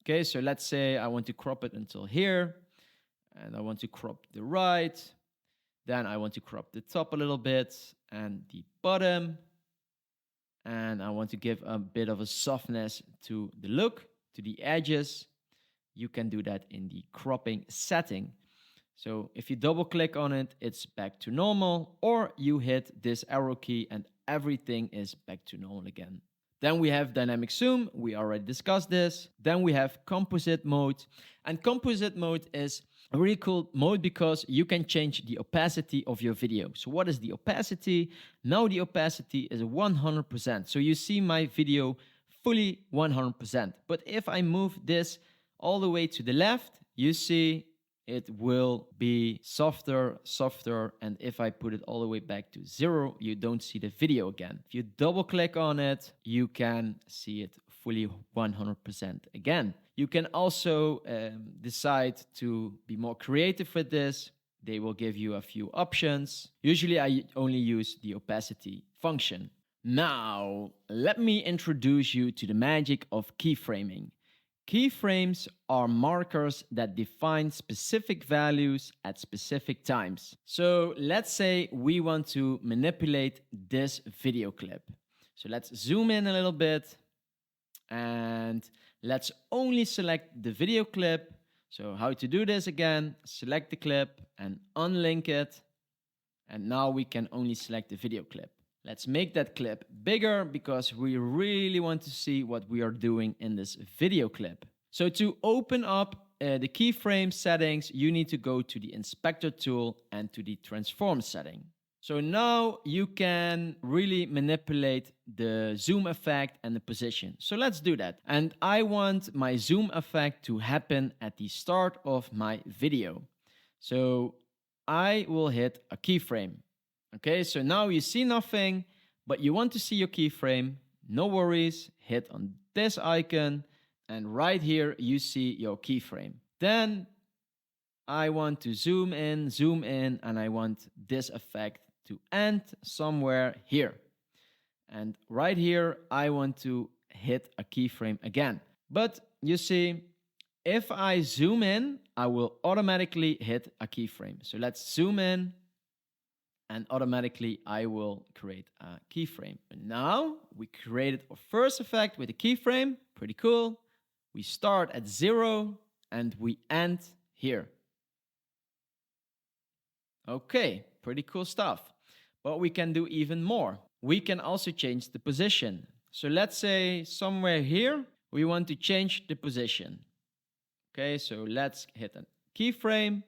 Okay, so let's say I want to crop it until here, and I want to crop the right. Then I want to crop the top a little bit and the bottom. And I want to give a bit of a softness to the look, to the edges. You can do that in the cropping setting. So if you double click on it, it's back to normal, or you hit this arrow key and everything is back to normal again. Then we have dynamic zoom. We already discussed this. Then we have composite mode. And composite mode is a really cool mode because you can change the opacity of your video. So what is the opacity? Now the opacity is 100%. So you see my video fully 100%. But if I move this all the way to the left, you see it will be softer, and if I put it all the way back to 0, you don't see the video again. If you double click on it, you can see it fully 100% again. You can also decide to be more creative with this. They will give you a few options. Usually I only use the opacity function. Now, let me introduce you to the magic of keyframing. Keyframes are markers that define specific values at specific times. So let's say we want to manipulate this video clip. So let's zoom in a little bit and let's only select the video clip. So how to do this again, select the clip and unlink it. And now we can only select the video clip. Let's make that clip bigger because we really want to see what we are doing in this video clip. So to open up the keyframe settings, you need to go to the inspector tool and to the transform setting. So now you can really manipulate the zoom effect and the position. So let's do that. And I want my zoom effect to happen at the start of my video. So I will hit a keyframe. Okay, so now you see nothing, but you want to see your keyframe. No worries, hit on this icon, and right here you see your keyframe. Then I want to zoom in, and I want this effect to end somewhere here. And right here, I want to hit a keyframe again. But you see, if I zoom in, I will automatically hit a keyframe. So let's zoom in, and automatically I will create a keyframe. And now we created our first effect with a keyframe. Pretty cool. We start at 0 and we end here. Okay, pretty cool stuff. But we can do even more. We can also change the position. So let's say somewhere here, we want to change the position. Okay, so let's hit a keyframe.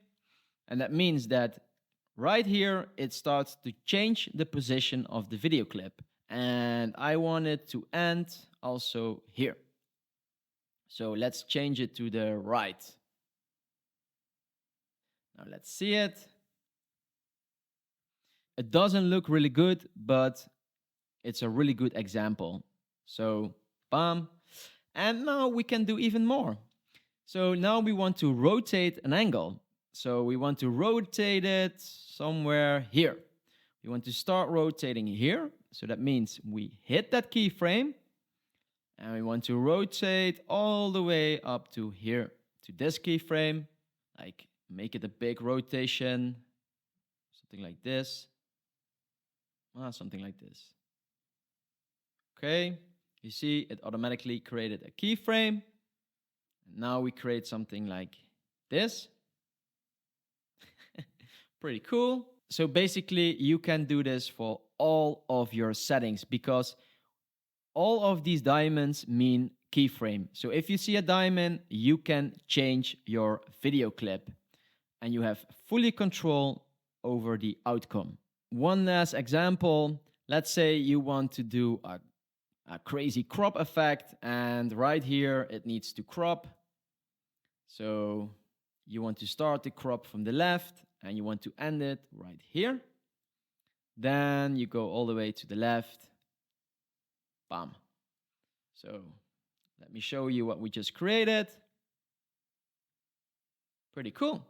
And that means that right here, it starts to change the position of the video clip. And I want it to end also here. So let's change it to the right. Now let's see it. It doesn't look really good, but it's a really good example. So, bam. And now we can do even more. So now we want to rotate an angle. So we want to rotate it somewhere here. We want to start rotating here. So that means we hit that keyframe and we want to rotate all the way up to here, to this keyframe. Like make it a big rotation, something like this. Something like this. Okay, you see it automatically created a keyframe. Now we create something like this. Pretty cool. So basically you can do this for all of your settings because all of these diamonds mean keyframe. So if you see a diamond, you can change your video clip and you have fully control over the outcome. One last example, let's say you want to do a crazy crop effect and right here it needs to crop. So you want to start the crop from the left and you want to end it right here. Then you go all the way to the left. Bam. So let me show you what we just created. Pretty cool.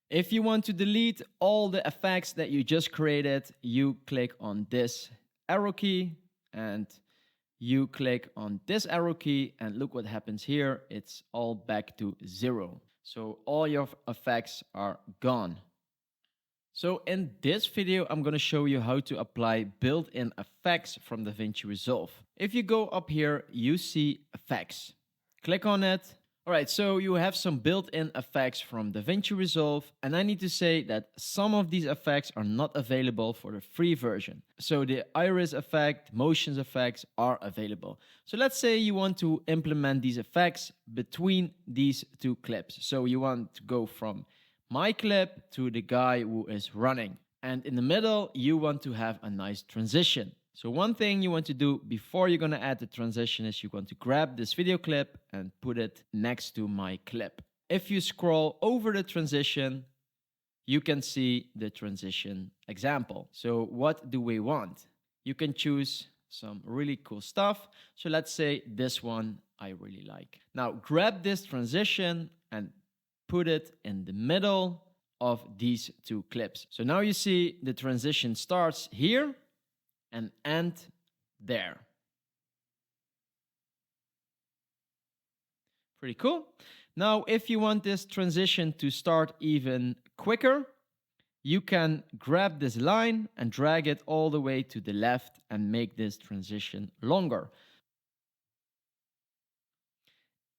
If you want to delete all the effects that you just created, you click on this arrow key and you click on this arrow key and look what happens here. It's all back to 0. So all your effects are gone. So in this video, I'm going to show you how to apply built-in effects from DaVinci Resolve. If you go up here, you see effects. Click on it. All right, so you have some built-in effects from DaVinci Resolve, and I need to say that some of these effects are not available for the free version. So the iris effect, motions effects are available. So let's say you want to implement these effects between these two clips. So you want to go from my clip to the guy who is running. And in the middle, you want to have a nice transition. So one thing you want to do before you're going to add the transition is you want to grab this video clip and put it next to my clip. If you scroll over the transition, you can see the transition example. So what do we want? You can choose some really cool stuff. So let's say this one I really like. Now grab this transition and put it in the middle of these two clips. So now you see the transition starts here and end there. Pretty cool. Now, if you want this transition to start even quicker, you can grab this line and drag it all the way to the left and make this transition longer.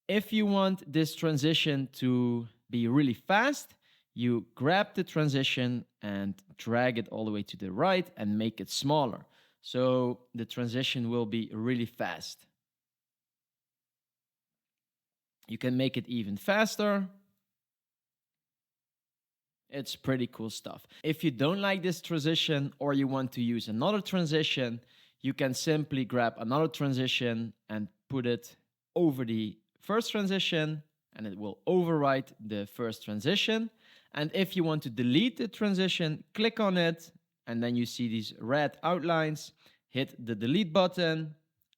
If you want this transition to be really fast, you grab the transition and drag it all the way to the right and make it smaller. So the transition will be really fast. You can make it even faster. It's pretty cool stuff. If you don't like this transition or you want to use another transition, you can simply grab another transition and put it over the first transition, and it will overwrite the first transition. And if you want to delete the transition, click on it, and then you see these red outlines. Hit the delete button,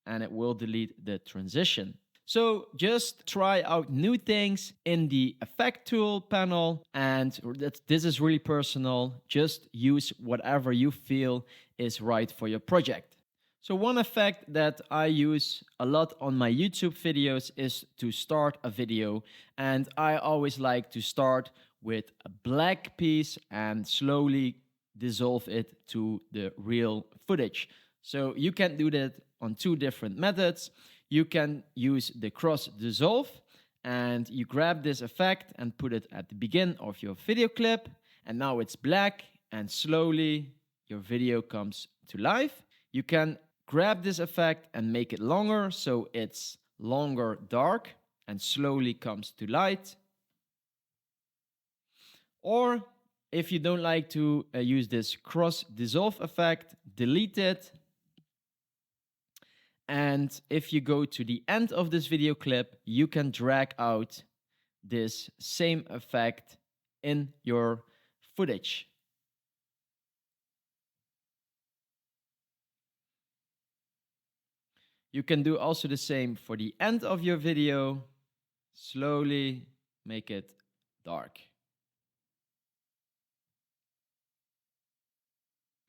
and it will delete the transition. So just try out new things in the effect tool panel, and this is really personal. Just use whatever you feel is right for your project. So one effect that I use a lot on my YouTube videos is to start a video, and I always like to start with a black piece and slowly dissolve it to the real footage. So you can do that on two different methods. You can use the cross dissolve, and you grab this effect and put it at the beginning of your video clip, and now it's black, and slowly your video comes to life. You can grab this effect and make it longer, so it's longer dark and slowly comes to light. Or if you don't like to use this cross dissolve effect, delete it. And if you go to the end of this video clip, you can drag out this same effect in your footage. You can do also the same for the end of your video. Slowly make it dark.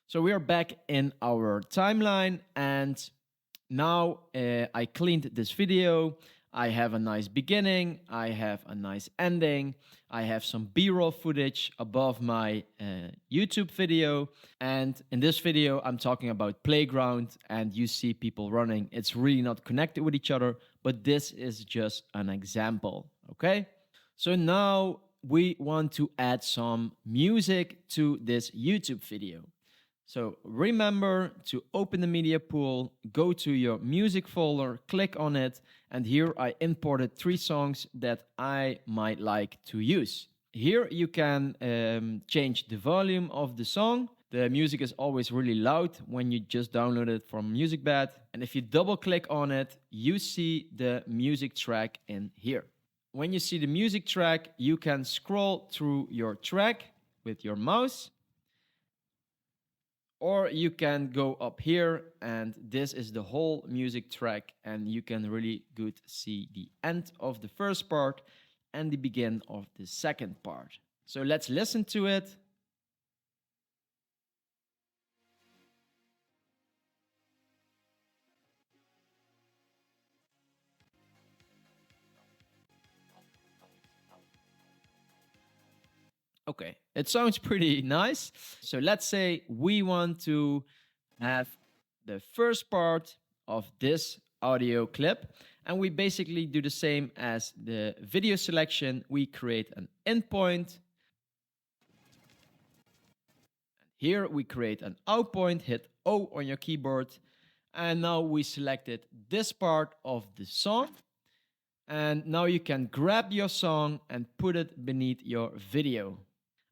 So we are back in our timeline, and now I cleaned this video. I have a nice beginning, I have a nice ending, I have some B-roll footage above my YouTube video, and in this video I'm talking about playground, and you see people running. It's really not connected with each other, but this is just an example, okay? So now we want to add some music to this YouTube video. So remember to open the media pool, go to your music folder, click on it, and here I imported 3 songs that I might like to use. Here you can change the volume of the song. The music is always really loud when you just download it from MusicBed. And if you double click on it, you see the music track in here. When you see the music track, you can scroll through your track with your mouse. Or you can go up here, and this is the whole music track, and you can really good see the end of the first part and the begin of the second part. So let's listen to it. Okay, it sounds pretty nice. So let's say we want to have the first part of this audio clip, and we basically do the same as the video selection. We create an endpoint. Here we create an out point, hit O on your keyboard, and now we selected this part of the song. And now you can grab your song and put it beneath your video.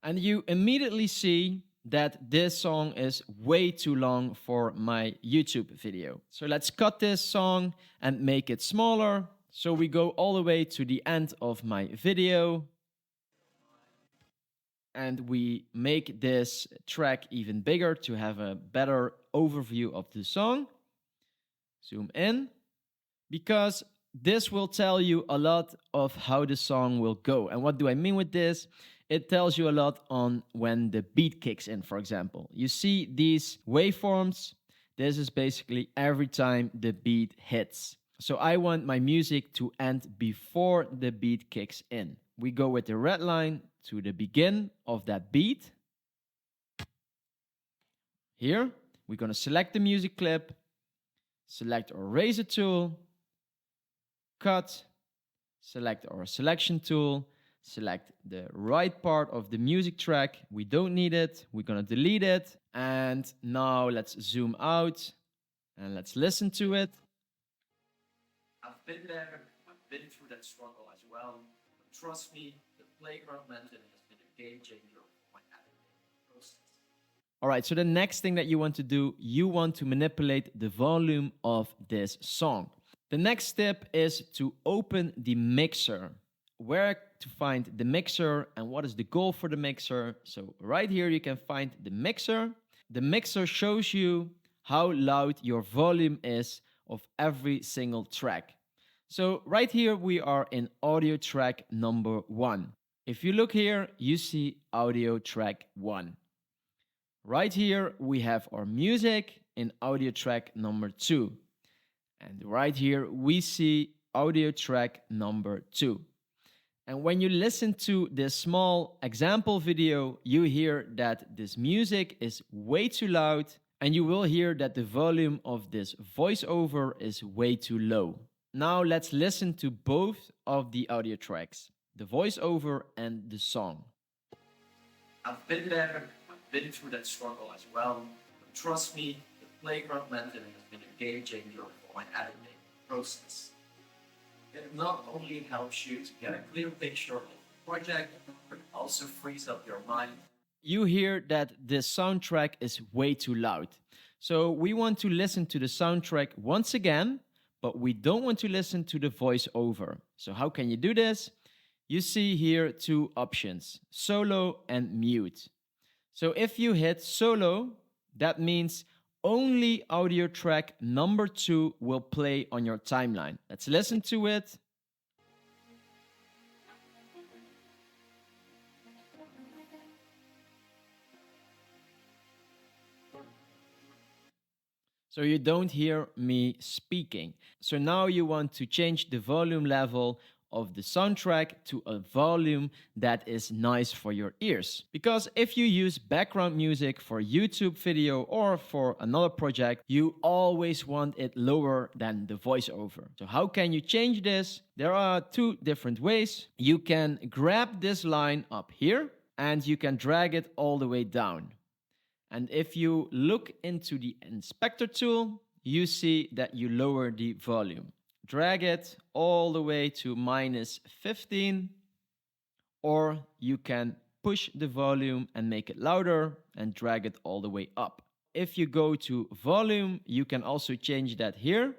And you immediately see that this song is way too long for my YouTube video. So let's cut this song and make it smaller. So we go all the way to the end of my video. And we make this track even bigger to have a better overview of the song. Zoom in. Because this will tell you a lot of how the song will go. And what do I mean with this? It tells you a lot on when the beat kicks in, for example. You see these waveforms. This is basically every time the beat hits. So I want my music to end before the beat kicks in. We go with the red line to the begin of that beat. Here, we're going to select the music clip, select our razor tool, cut, select our selection tool, select the right part of the music track. We don't need it. We're going to delete it. And now let's zoom out and let's listen to it. I've been there. I've been through that struggle as well. But trust me, the playground method has been a game changer for All right, so the next thing that you want to do, you want to manipulate the volume of this song. The next step is to open the mixer. Where to find the mixer and what is the goal for the mixer. So right here you can find the mixer. The mixer shows you how loud your volume is of every single track. So right here we are in audio track number 1. If you look here, you see audio track 1. Right here we have our music in audio track number 2. And right here we see audio track number 2. And when you listen to this small example video, you hear that this music is way too loud, and you will hear that the volume of this voiceover is way too low. Now let's listen to both of the audio tracks, the voiceover and the song. I've been there, I've been through that struggle as well. But trust me, the playground method has been a game changer for my editing process. It not only helps you to get a clear picture of the project, but also frees up your mind. You hear that the soundtrack is way too loud. So we want to listen to the soundtrack once again, but we don't want to listen to the voiceover. So how can you do this? You see here 2 options, solo and mute. So if you hit solo, that means only audio track number 2 will play on your timeline. Let's listen to it. So you don't hear me speaking. So now you want to change the volume level of the soundtrack to a volume that is nice for your ears. Because if you use background music for YouTube video or for another project, you always want it lower than the voiceover. So how can you change this? There are 2 different ways. You can grab this line up here and you can drag it all the way down. And if you look into the inspector tool, you see that you lower the volume. Drag it all the way to -15, or you can push the volume and make it louder and drag it all the way up. If you go to volume, you can also change that here.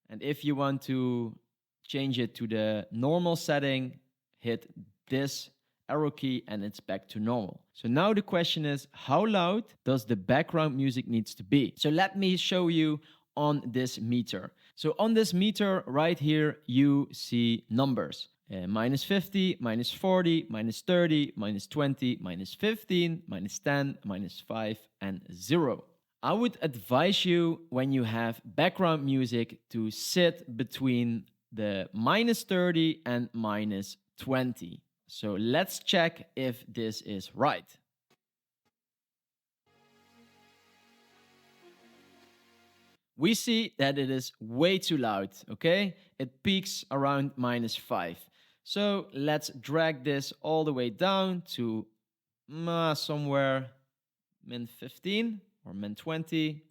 And if you want to change it to the normal setting, hit this arrow key and it's back to normal. So now the question is, how loud does the background music needs to be? So let me show you on this meter. So on this meter right here, you see numbers. -50, -40, -30, -20, -15, -10, -5, and 0. I would advise you when you have background music to sit between the -30 and -20. So let's check if this is right. We see that it is way too loud, okay? It peaks around -5. So let's drag this all the way down to somewhere -15 or -20.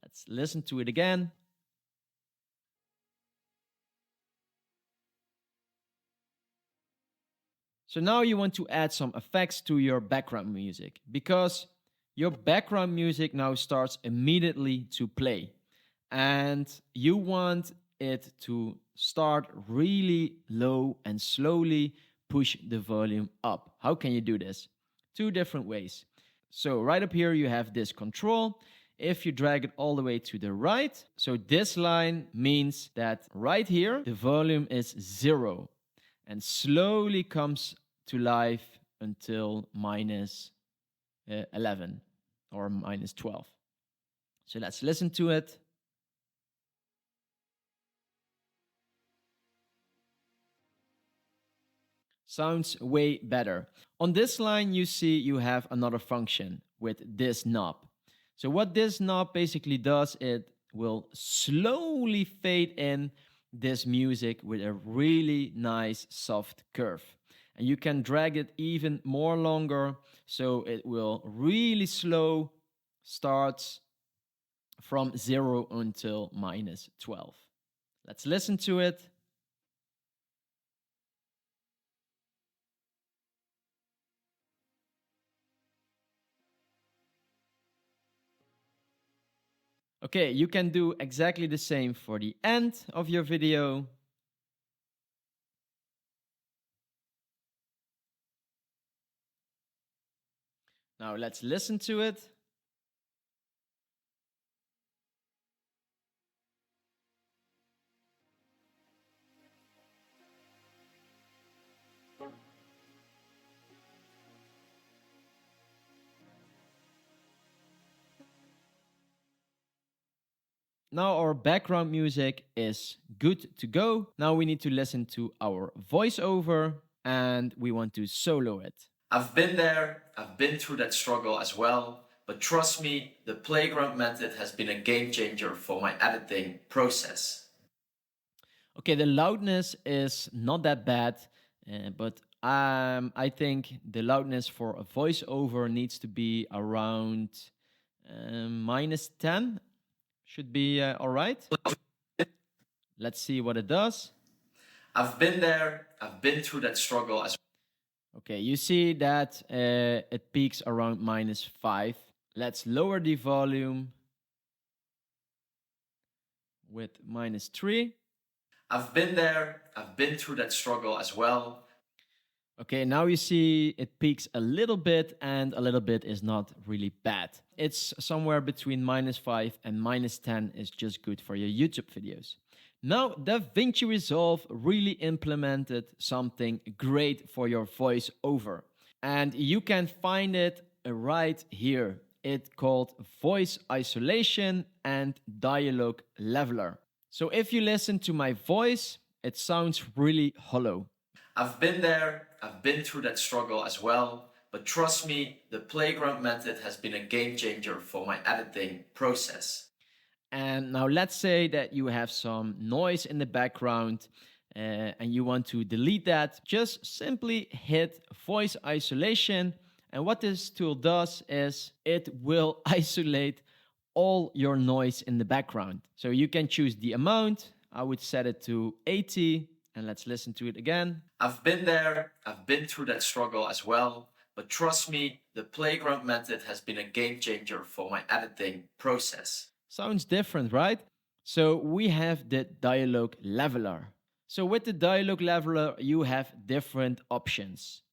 Let's listen to it again. So now you want to add some effects to your background music because your background music now starts immediately to play. And you want it to start really low and slowly push the volume up. How can you do this? 2 different ways. So right up here you have this control. If you drag it all the way to the right, so this line means that right here the volume is 0 and slowly comes to life until -11 or -12. So let's listen to it. Sounds way better. On this line, you see you have another function with this knob. So what this knob basically does, it will slowly fade in this music with a really nice soft curve. And you can drag it even more longer, so it will really slow, starts from 0 until -12. Let's listen to it. Okay, you can do exactly the same for the end of your video. Now let's listen to it. Now our background music is good to go. Now we need to listen to our voiceover and we want to solo it. I've been there, I've been through that struggle as well, but trust me, the playground method has been a game changer for my editing process. Okay, the loudness is not that bad, but I think the loudness for a voiceover needs to be around -10. Should be all right. Let's see what it does. I've been there, I've been through that struggle as well. Okay, you see that it peaks around -5. Let's lower the volume with -3. I've been there, I've been through that struggle as well. Okay, now you see it peaks a little bit, and a little bit is not really bad. It's somewhere between -5 and -10 is just good for your YouTube videos. Now, DaVinci Resolve really implemented something great for your voiceover. And you can find it right here. It's called Voice Isolation and Dialogue Leveler. So if you listen to my voice, it sounds really hollow. I've been there, I've been through that struggle as well, but trust me, the playground method has been a game changer for my editing process. And now let's say that you have some noise in the background and you want to delete that. Just simply hit voice isolation. And what this tool does is it will isolate all your noise in the background. So you can choose the amount. I would set it to 80. And let's listen to it again. I've been there, I've been through that struggle as well, but trust me, the playground method has been a game changer for my editing process. Sounds different, right? So we have the dialogue leveler. So with the dialogue leveler, you have different options.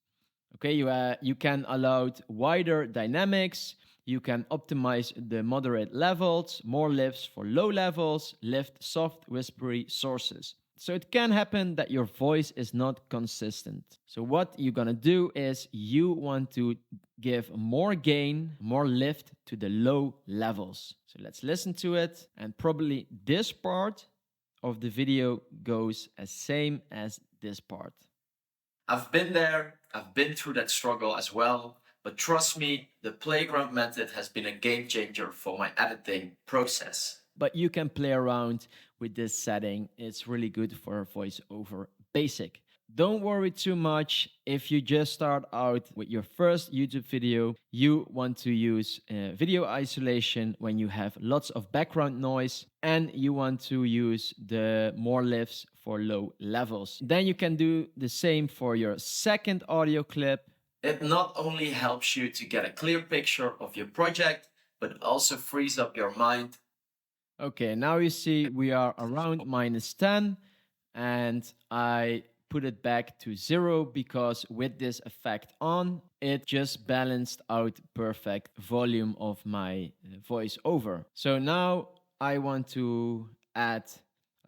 Okay, you can allow wider dynamics. You can optimize the moderate levels, more lifts for low levels, lift soft whispery sources. So it can happen that your voice is not consistent. So what you're gonna do is you want to give more gain, more lift to the low levels. So let's listen to it. And probably this part of the video goes as same as this part. I've been there, I've been through that struggle as well, but trust me, the playground method has been a game changer for my editing process. But you can play around with this setting. It's really good for voiceover basic. Don't worry too much if you just start out with your first YouTube video. You want to use video isolation when you have lots of background noise and you want to use the more lifts for low levels. Then you can do the same for your second audio clip. It not only helps you to get a clear picture of your project, but also frees up your mind. Okay, now you see we are around -10 and I put it back to 0 because with this effect on, it just balanced out perfect volume of my voiceover. So now I want to add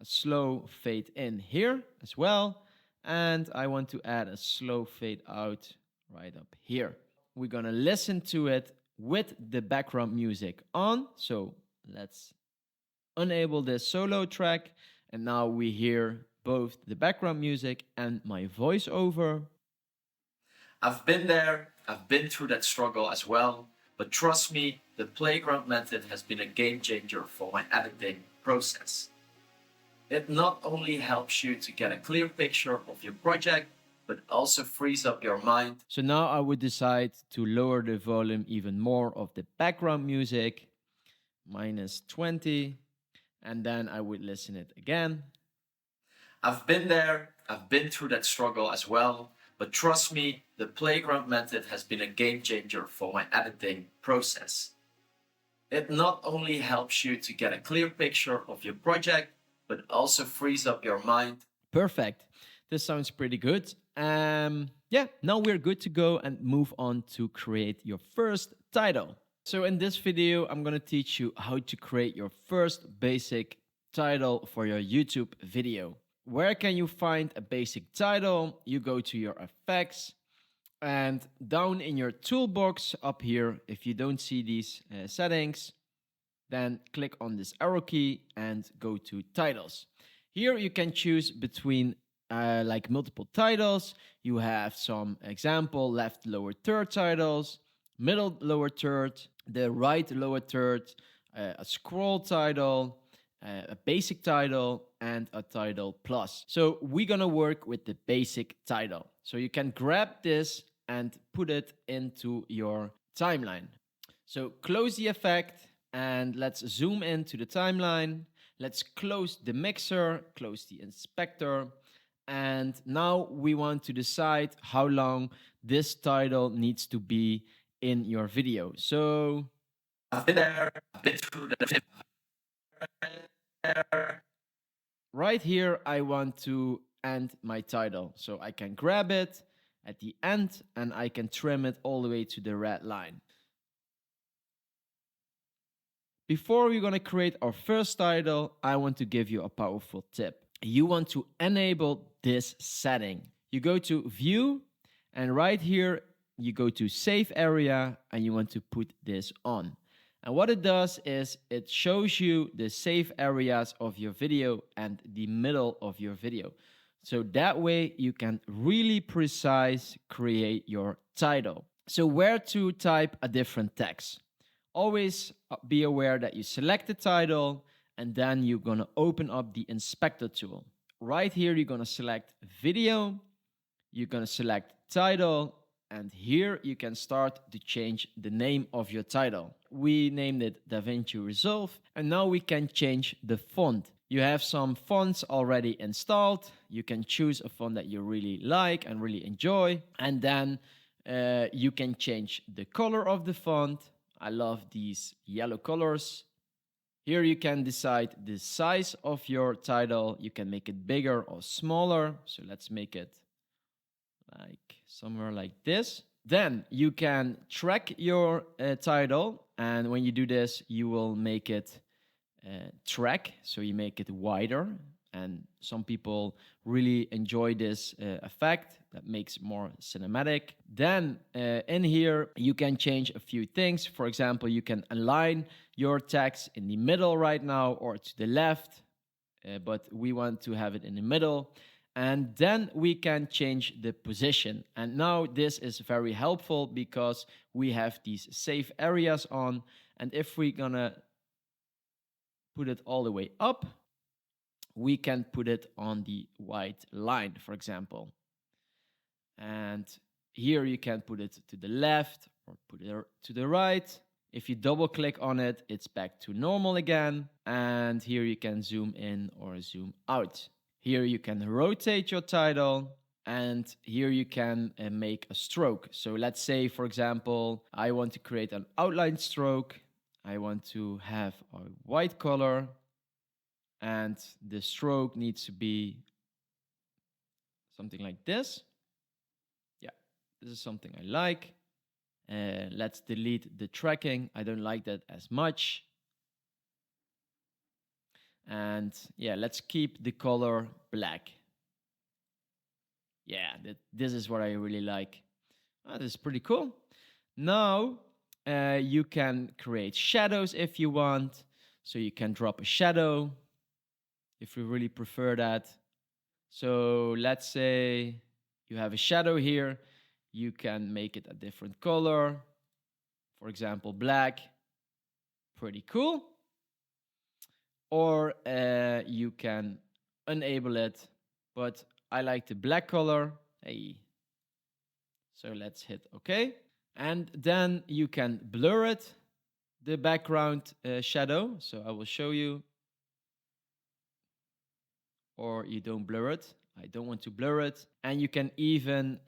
a slow fade in here as well. And I want to add a slow fade out right up here. We're gonna listen to it with the background music on. So let's enable the solo track, and now we hear both the background music and my voiceover. I've been there, I've been through that struggle as well, but trust me, the playground method has been a game changer for my editing process. It not only helps you to get a clear picture of your project, but also frees up your mind. So now I would decide to lower the volume even more of the background music, -20. And then I would listen it again. I've been there, I've been through that struggle as well, but trust me, the playground method has been a game changer for my editing process. It not only helps you to get a clear picture of your project, but also frees up your mind. Perfect. This sounds pretty good. Yeah, now we're good to go and move on to create your first title. So in this video, I'm going to teach you how to create your first basic title for your YouTube video. Where can you find a basic title? You go to your effects, and down in your toolbox up here, if you don't see these settings, then click on this arrow key and go to titles. Here you can choose between like multiple titles. You have some example left lower third titles, middle lower third, the right lower third, a scroll title, a basic title, and a title plus. So we're gonna work with the basic title. So you can grab this and put it into your timeline. So close the effect and let's zoom into the timeline. Let's close the mixer, close the inspector. And now we want to decide how long this title needs to be in your video. So I've been there, I've been through the right here, I want to end my title. So I can grab it at the end and I can trim it all the way to the red line. Before we're going to create our first title, I want to give you a powerful tip. You want to enable this setting. You go to View, and right here, you go to Save Area, and you want to put this on. And what it does is it shows you the save areas of your video and the middle of your video. So that way you can really precise create your title. So where to type a different text? Always be aware that you select the title and then you're going to open up the inspector tool. Right here, you're going to select video, you're going to select title, and here you can start to change the name of your title. We named it DaVinci Resolve, and now we can change the font. You have some fonts already installed. You can choose a font that you really like and really enjoy, and then you can change the color of the font. I love these yellow colors. Here you can decide the size of your title. You can make it bigger or smaller. So let's make it like somewhere like this. Then you can track your title. And when you do this, you will make it track. So you make it wider. And some people really enjoy this effect that makes it more cinematic. Then in here, you can change a few things. For example, you can align your text in the middle right now or to the left, but we want to have it in the middle. And then we can change the position. And now this is very helpful because we have these save areas on. And if we're gonna put it all the way up, we can put it on the white line, for example. And here you can put it to the left or put it to the right. If you double click on it, it's back to normal again. And here you can zoom in or zoom out. Here you can rotate your title. And here you can make a stroke. So let's say, for example, I want to create an outline stroke. I want to have a white color. And the stroke needs to be something like this. Yeah, this is something I like. Let's delete the tracking. I don't like that as much. And yeah, let's keep the color black. Yeah, this is what I really like. Oh, this is pretty cool. Now you can create shadows if you want. So you can drop a shadow if you really prefer that. So let's say you have a shadow here. You can make it a different color. For example, black. Pretty cool. Or you can enable it. But I like the black color. Hey. So let's hit OK. And then you can blur it, the background shadow. So I will show you. Or you don't blur it. I don't want to blur it. And you can even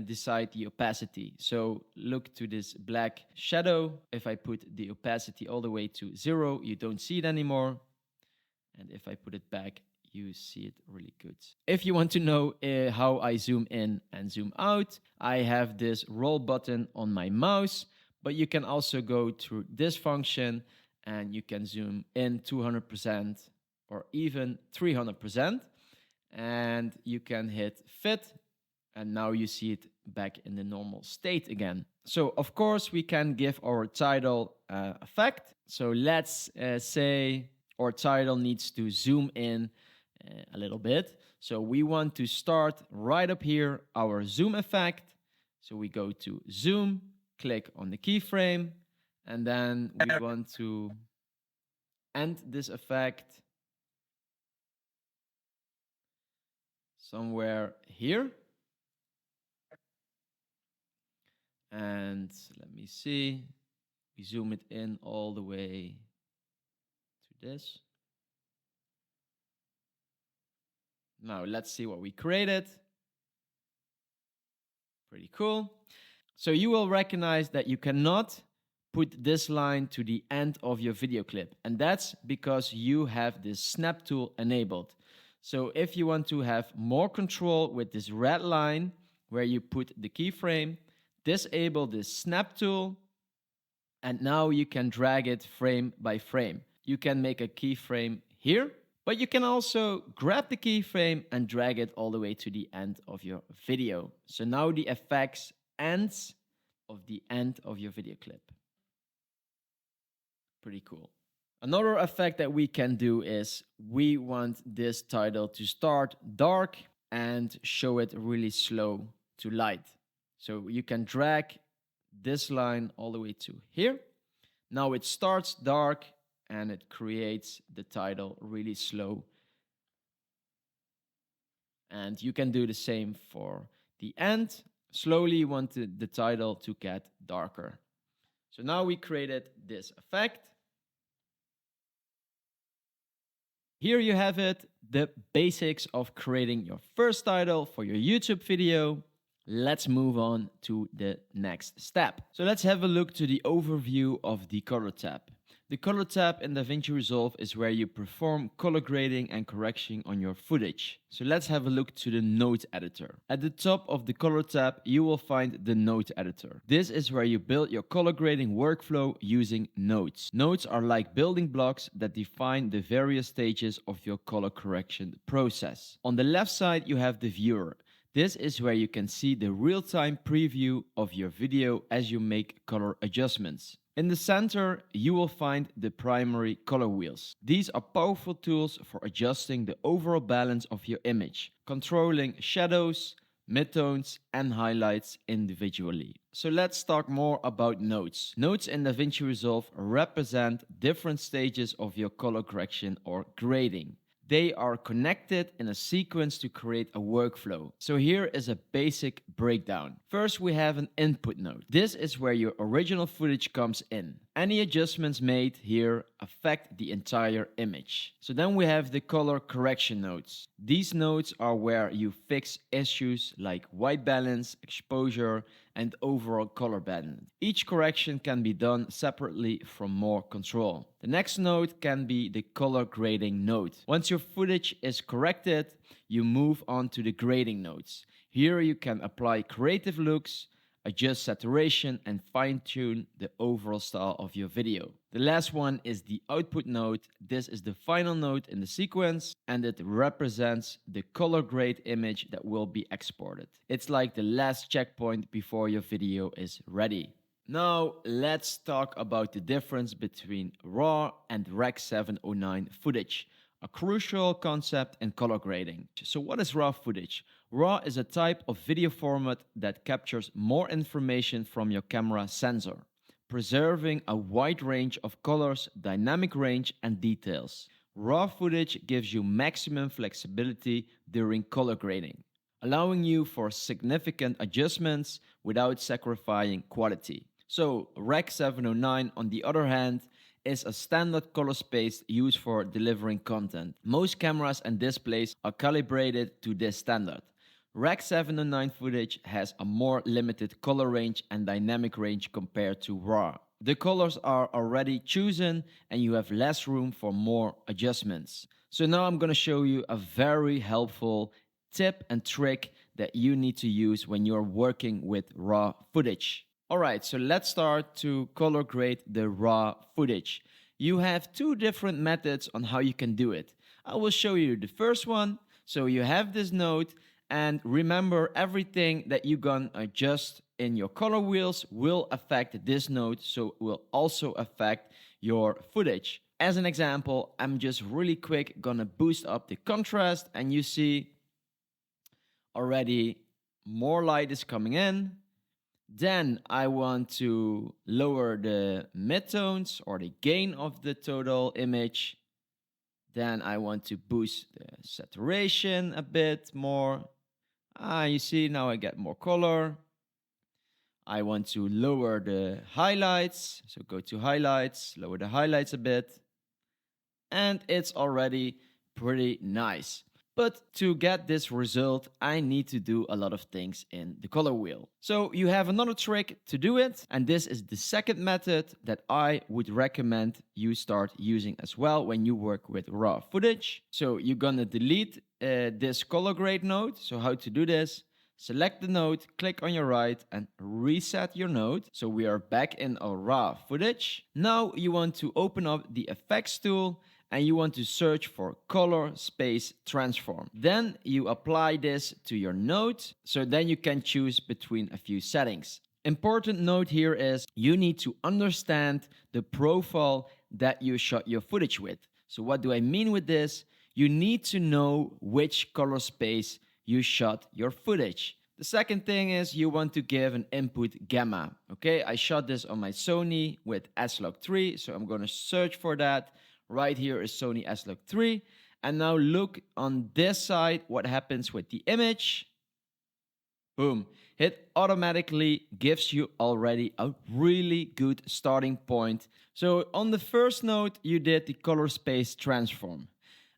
decide the opacity. So look to this black shadow. If I put the opacity all the way to 0, you don't see it anymore. And if I put it back, you see it really good. If you want to know how I zoom in and zoom out, I have this roll button on my mouse, but you can also go through this function and you can zoom in 200% or even 300%. And you can hit fit, and now you see it back in the normal state again. So of course we can give our title effect. So let's say our title needs to zoom in a little bit. So we want to start right up here, our zoom effect. So we go to zoom, click on the keyframe, and then we want to end this effect somewhere here. And let me see, we zoom it in all the way to this. Now let's see what we created. Pretty cool. So you will recognize that you cannot put this line to the end of your video clip. And that's because you have this snap tool enabled. So if you want to have more control with this red line where you put the keyframe, disable this snap tool, and now you can drag it frame by frame. You can make a keyframe here, but you can also grab the keyframe and drag it all the way to the end of your video. So now the effects ends of the end of your video clip. Pretty cool. Another effect that we can do is we want this title to start dark and show it really slow to light. So you can drag this line all the way to here. Now it starts dark and it creates the title really slow. And you can do the same for the end. Slowly you want the title to get darker. So now we created this effect. Here you have it, the basics of creating your first title for your YouTube video. Let's move on to the next step. So let's have a look to the overview of the color tab. The color tab in DaVinci Resolve is where you perform color grading and correction on your footage. So let's have a look to the node editor. At the top of the color tab, you will find the node editor. This is where you build your color grading workflow using nodes. Nodes are like building blocks that define the various stages of your color correction process. On the left side, you have the viewer. This is where you can see the real-time preview of your video as you make color adjustments. In the center, you will find the primary color wheels. These are powerful tools for adjusting the overall balance of your image, controlling shadows, midtones, and highlights individually. So let's talk more about nodes. Nodes in DaVinci Resolve represent different stages of your color correction or grading. They are connected in a sequence to create a workflow. So here is a basic breakdown. First, we have an input node. This is where your original footage comes in. Any adjustments made here affect the entire image. So then we have the color correction nodes. These nodes are where you fix issues like white balance, exposure, and overall color balance. Each correction can be done separately from more control. The next node can be the color grading node. Once your footage is corrected, you move on to the grading nodes. Here you can apply creative looks, adjust saturation, and fine-tune the overall style of your video. The last one is the output node. This is the final node in the sequence, and it represents the color grade image that will be exported. It's like the last checkpoint before your video is ready. Now, let's talk about the difference between RAW and Rec 709 footage, a crucial concept in color grading. So what is RAW footage? RAW is a type of video format that captures more information from your camera sensor, preserving a wide range of colors, dynamic range, and details. RAW footage gives you maximum flexibility during color grading, allowing you for significant adjustments without sacrificing quality. So Rec 709, on the other hand, is a standard color space used for delivering content. Most cameras and displays are calibrated to this standard. Rec. 709 footage has a more limited color range and dynamic range compared to RAW. The colors are already chosen and you have less room for more adjustments. So now I'm going to show you a very helpful tip and trick that you need to use when you're working with RAW footage. Alright, so let's start to color grade the RAW footage. You have two different methods on how you can do it. I will show you the first one. So you have this node, and remember, everything that you're gonna adjust in your color wheels will affect this node, so it will also affect your footage. As an example, I'm just really quick gonna boost up the contrast, and you see already more light is coming in. Then I want to lower the midtones or the gain of the total image. Then I want to boost the saturation a bit more. You see, now I get more color. I want to lower the highlights. So go to highlights, lower the highlights a bit. And it's already pretty nice. But to get this result, I need to do a lot of things in the color wheel. So you have another trick to do it. And this is the second method that I would recommend you start using as well when you work with RAW footage. So you're gonna delete this color grade node. So how to do this? Select the node, click on your right and reset your node. So we are back in our RAW footage. Now you want to open up the effects tool and you want to search for color space transform. Then you apply this to your node. So then you can choose between a few settings. Important note here is you need to understand the profile that you shot your footage with. So what do I mean with this? You need to know which color space you shot your footage. The second thing is you want to give an input gamma. Okay, I shot this on my Sony with S-Log3, so I'm going to search for that. Right here is Sony S-Log3. And now look on this side what happens with the image. Boom. It automatically gives you already a really good starting point. So on the first node, you did the color space transform.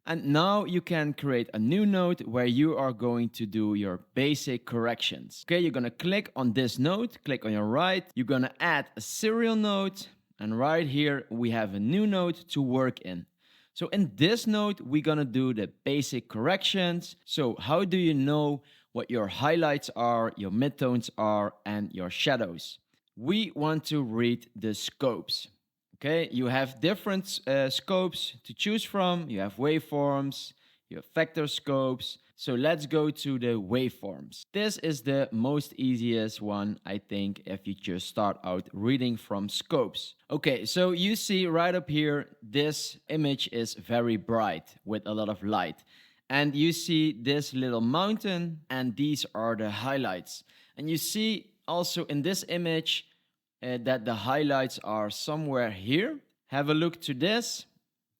And now you can create a new node where you are going to do your basic corrections. Okay, you're going to click on this node, click on your right. You're going to add a serial node. And right here, we have a new node to work in. So in this node, we're going to do the basic corrections. So how do you know what your highlights are, your midtones are, and your shadows? We want to read the scopes. Okay, you have different scopes to choose from. You have waveforms, you have vector scopes. So let's go to the waveforms. This is the most easiest one, I think, if you just start out reading from scopes. Okay, so you see right up here, this image is very bright with a lot of light. And you see this little mountain, and these are the highlights. And you see also in this image, that the highlights are somewhere here. Have a look to this.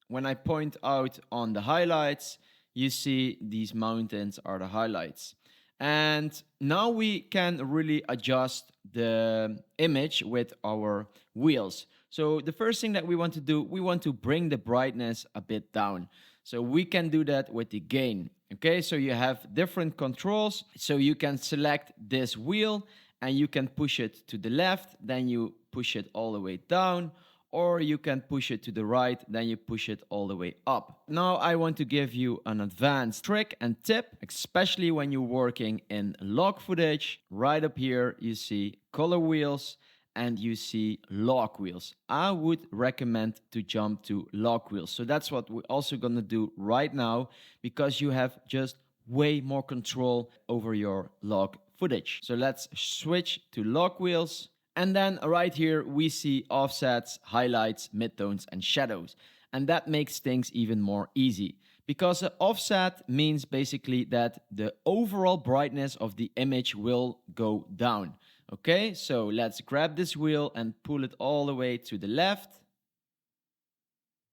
When I point out on the highlights, you see these mountains are the highlights. And now we can really adjust the image with our wheels. So the first thing that we want to do, we want to bring the brightness a bit down. So we can do that with the gain. Okay, so you have different controls. So you can select this wheel and you can push it to the left, then you push it all the way down, or you can push it to the right, then you push it all the way up. Now I want to give you an advanced trick and tip, especially when you're working in log footage. Right up here, you see color wheels and you see log wheels. I would recommend to jump to log wheels. So that's what we're also gonna do right now, because you have just way more control over your log footage. So let's switch to log wheels. And then right here, we see offsets, highlights, midtones, and shadows. And that makes things even more easy, because an offset means basically that the overall brightness of the image will go down. Okay, so let's grab this wheel and pull it all the way to the left.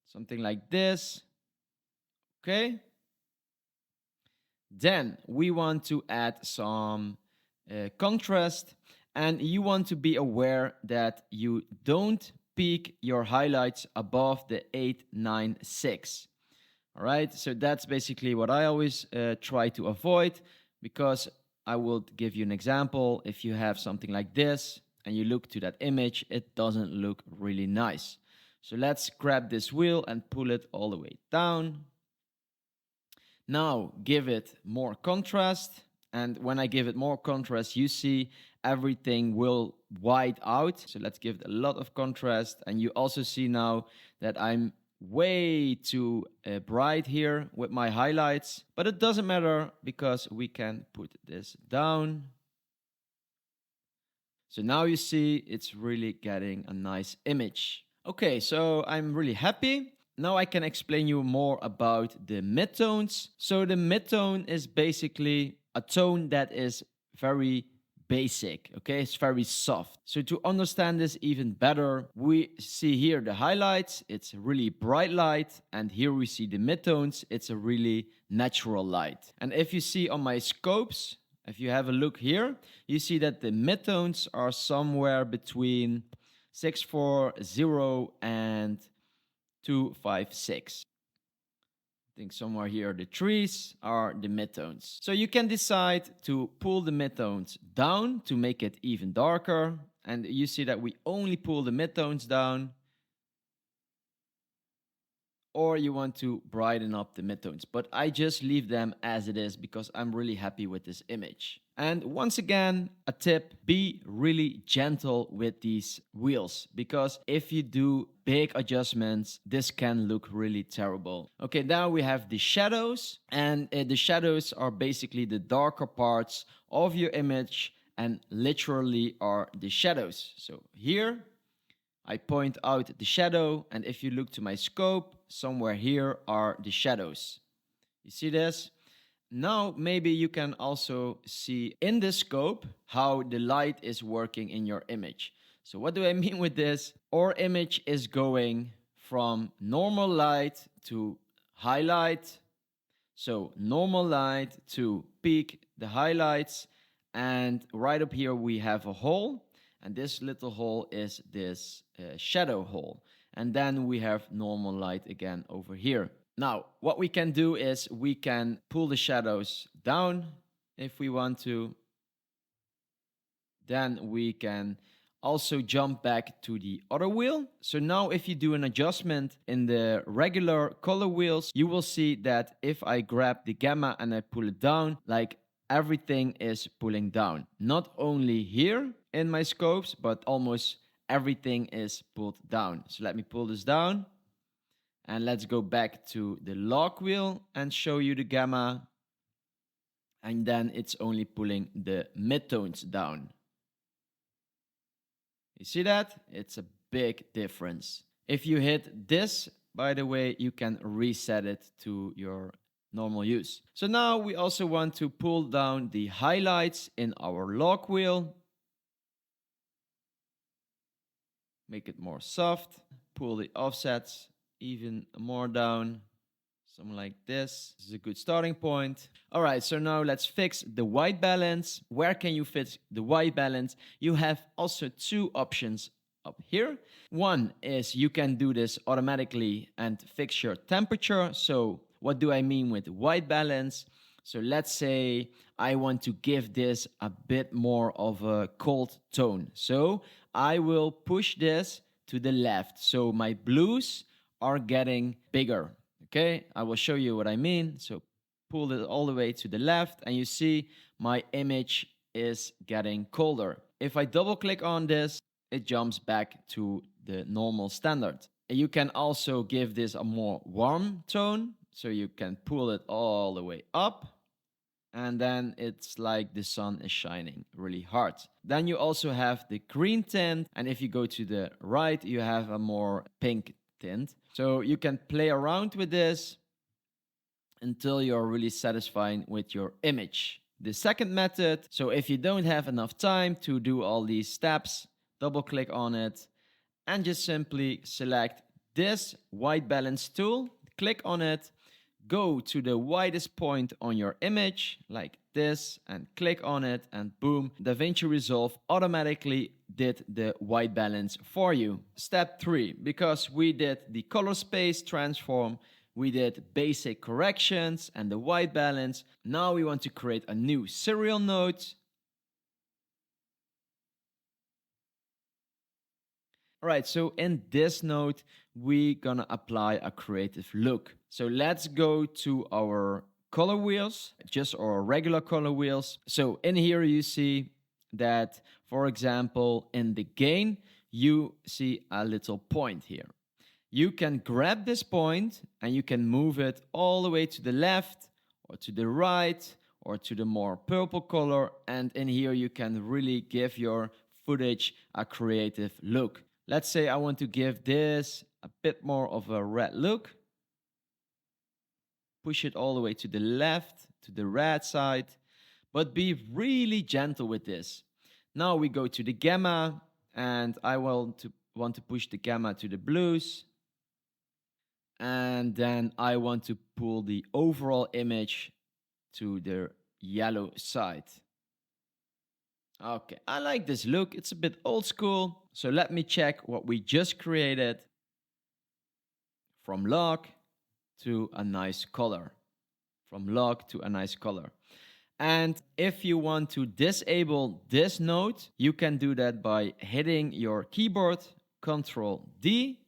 Something like this. Okay. Then we want to add some contrast, and you want to be aware that you don't peak your highlights above the 896. All right, so that's basically what I always try to avoid, because I will give you an example. If you have something like this and you look to that image, it doesn't look really nice. So let's grab this wheel and pull it all the way down. Now give it more contrast. And when I give it more contrast, you see everything will wide out. So let's give it a lot of contrast. And you also see now that I'm way too bright here with my highlights, but it doesn't matter because we can put this down. So now you see it's really getting a nice image. Okay, so I'm really happy. Now I can explain you more about the midtones. So the midtone is basically a tone that is very basic, okay? It's very soft. So to understand this even better, we see here the highlights, it's a really bright light, and here we see the midtones, it's a really natural light. And if you see on my scopes, if you have a look here, you see that the midtones are somewhere between 640 and 256. I think somewhere here the trees are the midtones. So you can decide to pull the midtones down to make it even darker. And you see that we only pull the midtones down. Or you want to brighten up the midtones. But I just leave them as it is because I'm really happy with this image. And once again, a tip, be really gentle with these wheels, because if you do big adjustments, this can look really terrible. Okay, now we have the shadows, and the shadows are basically the darker parts of your image and literally are the shadows. So here I point out the shadow, and if you look to my scope, somewhere here are the shadows. You see this? Now maybe you can also see in the scope how the light is working in your image. So what do I mean with this? Our image is going from normal light to highlight. So normal light to peak the highlights, and right up here we have a hole, and this little hole is this shadow hole. And then we have normal light again over here. Now, what we can do is we can pull the shadows down if we want to. Then we can also jump back to the other wheel. So now if you do an adjustment in the regular color wheels, you will see that if I grab the gamma and I pull it down, like everything is pulling down. Not only here in my scopes, but almost everything is pulled down. So let me pull this down. And let's go back to the log wheel and show you the gamma. And then it's only pulling the midtones down. You see that? It's a big difference. If you hit this, by the way, you can reset it to your normal use. So now we also want to pull down the highlights in our log wheel. Make it more soft. Pull the offsets even more down, something like this. This is a good starting point. All right, so now let's fix the white balance. Where can you fix the white balance? You have also two options up here. One is you can do this automatically and fix your temperature. So what do I mean with white balance? So let's say I want to give this a bit more of a cold tone. So I will push this to the left. So my blues are getting bigger. Okay, I will show you what I mean. So pull it all the way to the left and you see my image is getting colder. If I double click on this, it jumps back to the normal standard. You can also give this a more warm tone. So you can pull it all the way up. And then it's like the sun is shining really hard. Then you also have the green tint. And if you go to the right, you have a more pink tint. So you can play around with this until you're really satisfied with your image. The second method, so if you don't have enough time to do all these steps, double click on it and just simply select this white balance tool, click on it, go to the widest point on your image like this and click on it, and boom, DaVinci Resolve automatically did the white balance for you. Step 3, because we did the color space transform, we did basic corrections and the white balance. Now we want to create a new serial node. All right, so in this node, we're gonna apply a creative look. So let's go to our color wheels, just our regular color wheels. So in here you see that, for example, in the gain, you see a little point here. You can grab this point and you can move it all the way to the left or to the right or to the more purple color. And in here you can really give your footage a creative look. Let's say I want to give this a bit more of a red look. Push it all the way to the left, to the red side, but be really gentle with this. Now we go to the gamma, and I want to push the gamma to the blues. And then I want to pull the overall image to the yellow side. Okay, I like this look. It's a bit old school. So let me check what we just created. From log to a nice color. From log to a nice color. And if you want to disable this node, you can do that by hitting your keyboard, Control D,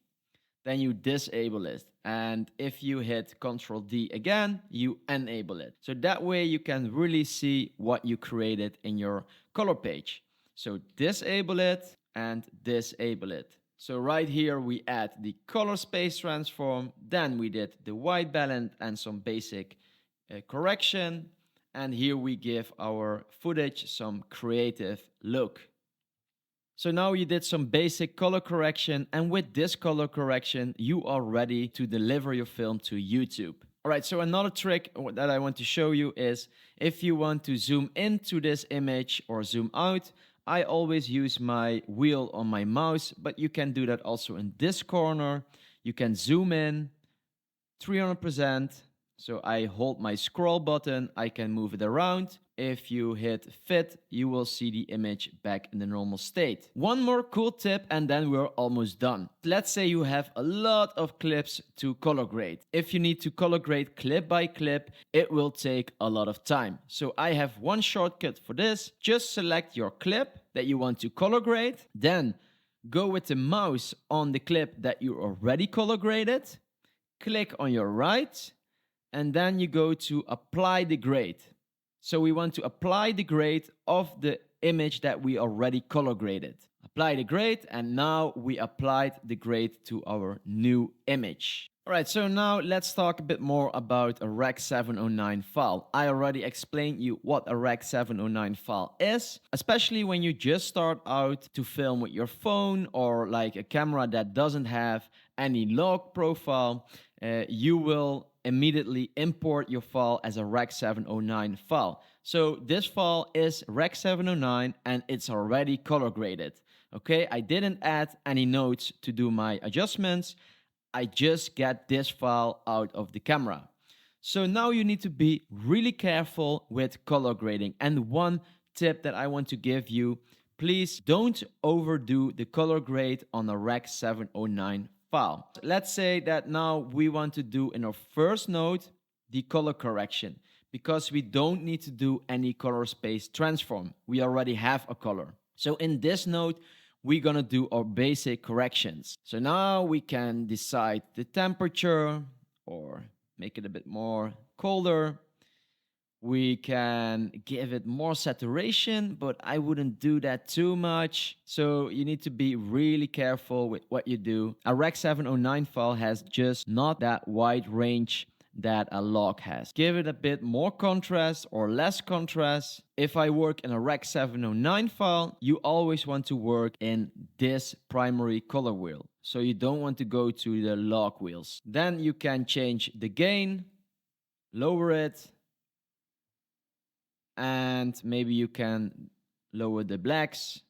then you disable it. And if you hit Control D again, you enable it. So that way you can really see what you created in your color page. So disable it and disable it. So right here we add the color space transform, then we did the white balance and some basic correction, and here we give our footage some creative look. So now you did some basic color correction, and with this color correction you are ready to deliver your film to YouTube. Alright, so another trick that I want to show you is if you want to zoom into this image or zoom out, I always use my wheel on my mouse, but you can do that also in this corner. You can zoom in 300%. So I hold my scroll button, I can move it around. If you hit fit, you will see the image back in the normal state. One more cool tip and then we're almost done. Let's say you have a lot of clips to color grade. If you need to color grade clip by clip, it will take a lot of time. So I have one shortcut for this. Just select your clip that you want to color grade. Then go with the mouse on the clip that you already color graded. Click on your right. And then you go to apply the grade. So we want to apply the grade of the image that we already color graded. Apply the grade, and now we applied the grade to our new image. Alright, so now let's talk a bit more about a Rec 709 file. I already explained you what a Rec 709 file is, especially when you just start out to film with your phone or like a camera that doesn't have any log profile. You will immediately import your file as a Rec 709 file. So this file is Rec 709 and it's already color graded. Okay, I didn't add any notes to do my adjustments. I just get this file out of the camera. So now you need to be really careful with color grading. And one tip that I want to give you, please don't overdo the color grade on a Rec 709 file. Let's say that now we want to do in our first node the color correction, because we don't need to do any color space transform. We already have a color. So in this node, we're gonna do our basic corrections. So now we can decide the temperature or make it a bit more colder. We can give it more saturation, but I wouldn't do that too much. So you need to be really careful with what you do. A Rec 709 file has just not that wide range that a log has. Give it a bit more contrast or less contrast. If I work in a Rec 709 file, you always want to work in this primary color wheel. So you don't want to go to the log wheels. Then you can change the gain, lower it, and maybe you can lower the blacks,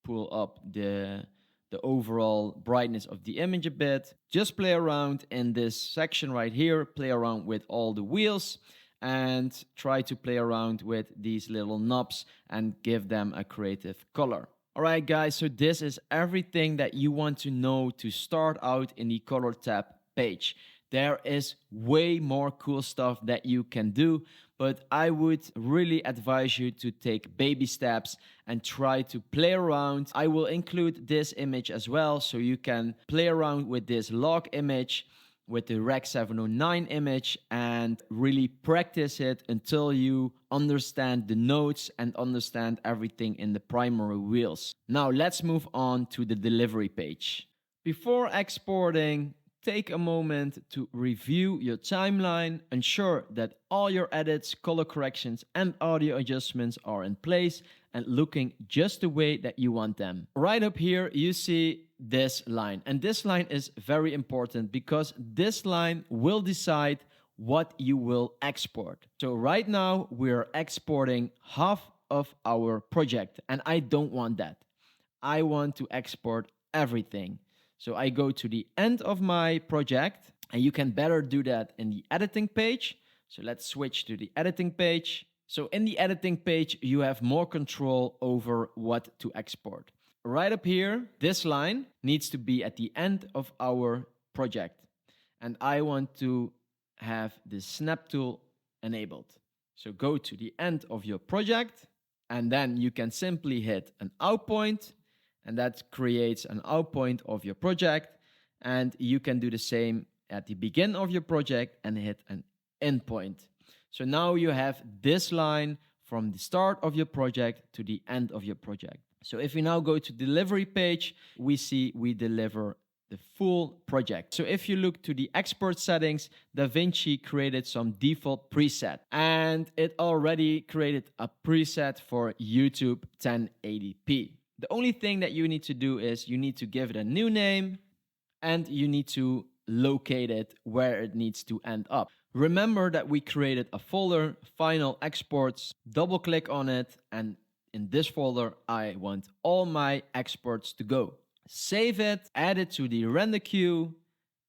pull up the the overall brightness of the image a bit. Just play around in this section right here, play around with all the wheels and try to play around with these little knobs and give them a creative color. All right, guys, so this is everything that you want to know to start out in the color tab page. There is way more cool stuff that you can do, but I would really advise you to take baby steps and try to play around. I will include this image as well, so you can play around with this log image, with the Rec 709 image, and really practice it until you understand the nodes and understand everything in the primary wheels. Now let's move on to the delivery page. Before exporting, take a moment to review your timeline, ensure that all your edits, color corrections, and audio adjustments are in place and looking just the way that you want them. Right up here, you see this line. And this line is very important because this line will decide what you will export. So right now, we're exporting half of our project, and I don't want that. I want to export everything. So I go to the end of my project, and you can better do that in the editing page. So let's switch to the editing page. So in the editing page, you have more control over what to export. Right up here, this line needs to be at the end of our project. And I want to have the snap tool enabled. So go to the end of your project, and then you can simply hit an out point, and that creates an out point of your project. And you can do the same at the beginning of your project and hit an end point. So now you have this line from the start of your project to the end of your project. So if we now go to delivery page, we see we deliver the full project. So if you look to the export settings, DaVinci created some default preset, and it already created a preset for YouTube 1080p. The only thing that you need to do is you need to give it a new name and you need to locate it where it needs to end up. Remember that we created a folder, Final Exports, double click on it, and in this folder, I want all my exports to go. Save it, add it to the render queue,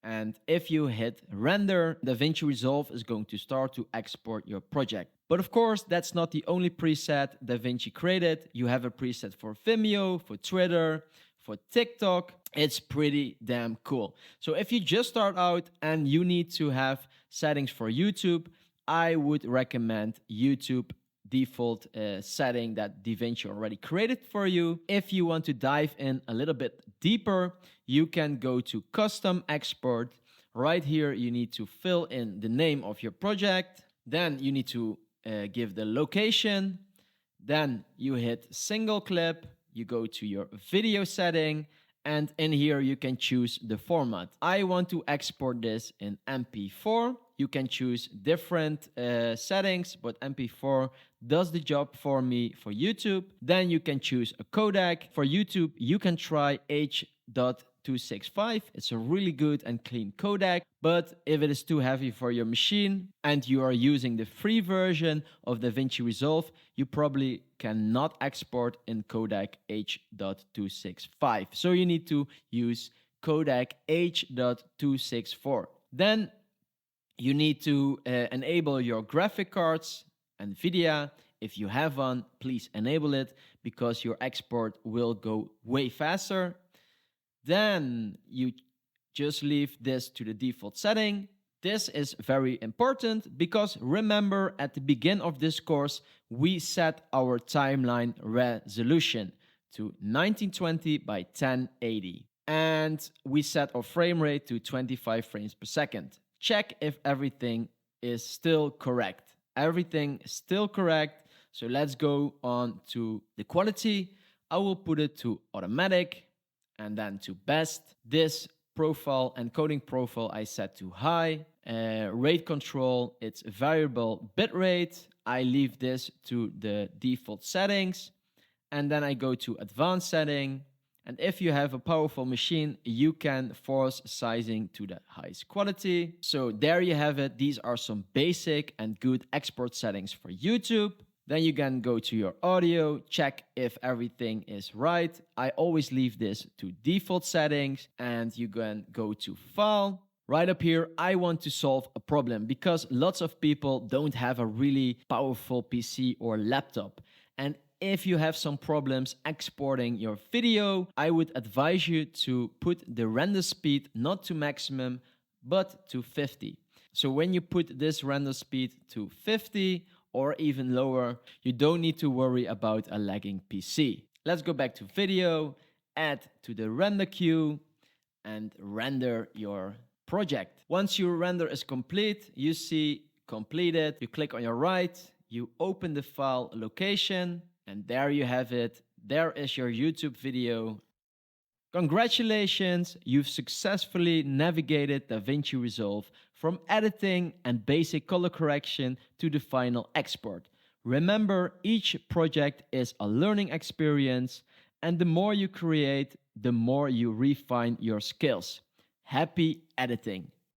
and if you hit render, DaVinci Resolve is going to start to export your project. But of course, that's not the only preset DaVinci created. You have a preset for Vimeo, for Twitter, for TikTok. It's pretty damn cool. So if you just start out and you need to have settings for YouTube, I would recommend YouTube default setting that DaVinci already created for you. If you want to dive in a little bit deeper, you can go to custom export. Right here, you need to fill in the name of your project. Then you need to give the location. Then you hit single clip. You go to your video setting. And in here, you can choose the format. I want to export this in MP4. You can choose different settings, but MP4 does the job for me for YouTube. Then you can choose a codec. For YouTube, you can try H.265. It's a really good and clean codec, but if it is too heavy for your machine and you are using the free version of DaVinci Resolve, you probably cannot export in codec H.265. So you need to use codec H.264. Then you need to enable your graphic cards, NVIDIA. If you have one, please enable it because your export will go way faster. Then you just leave this to the default setting. This is very important because remember at the beginning of this course, we set our timeline resolution to 1920 by 1080. And we set our frame rate to 25 frames per second. Check if everything is still correct. Everything is still correct. So let's go on to the quality. I will put it to automatic and then to best. This profile, encoding profile, I set to high. Rate control, it's variable bitrate. I leave this to the default settings. And then I go to advanced setting. And if you have a powerful machine, you can force sizing to the highest quality. So there you have it. These are some basic and good export settings for YouTube. Then you can go to your audio, check if everything is right. I always leave this to default settings, and you can go to File. Right up here, I want to solve a problem because lots of people don't have a really powerful PC or laptop. And if you have some problems exporting your video, I would advise you to put the render speed not to maximum, but to 50. So when you put this render speed to 50 or even lower, you don't need to worry about a lagging PC. Let's go back to video, add to the render queue, and render your project. Once your render is complete, you see completed. You click on your right, you open the file location, and there you have it. There is your YouTube video. Congratulations, you've successfully navigated DaVinci Resolve from editing and basic color correction to the final export. Remember, each project is a learning experience, and the more you create, the more you refine your skills. Happy editing!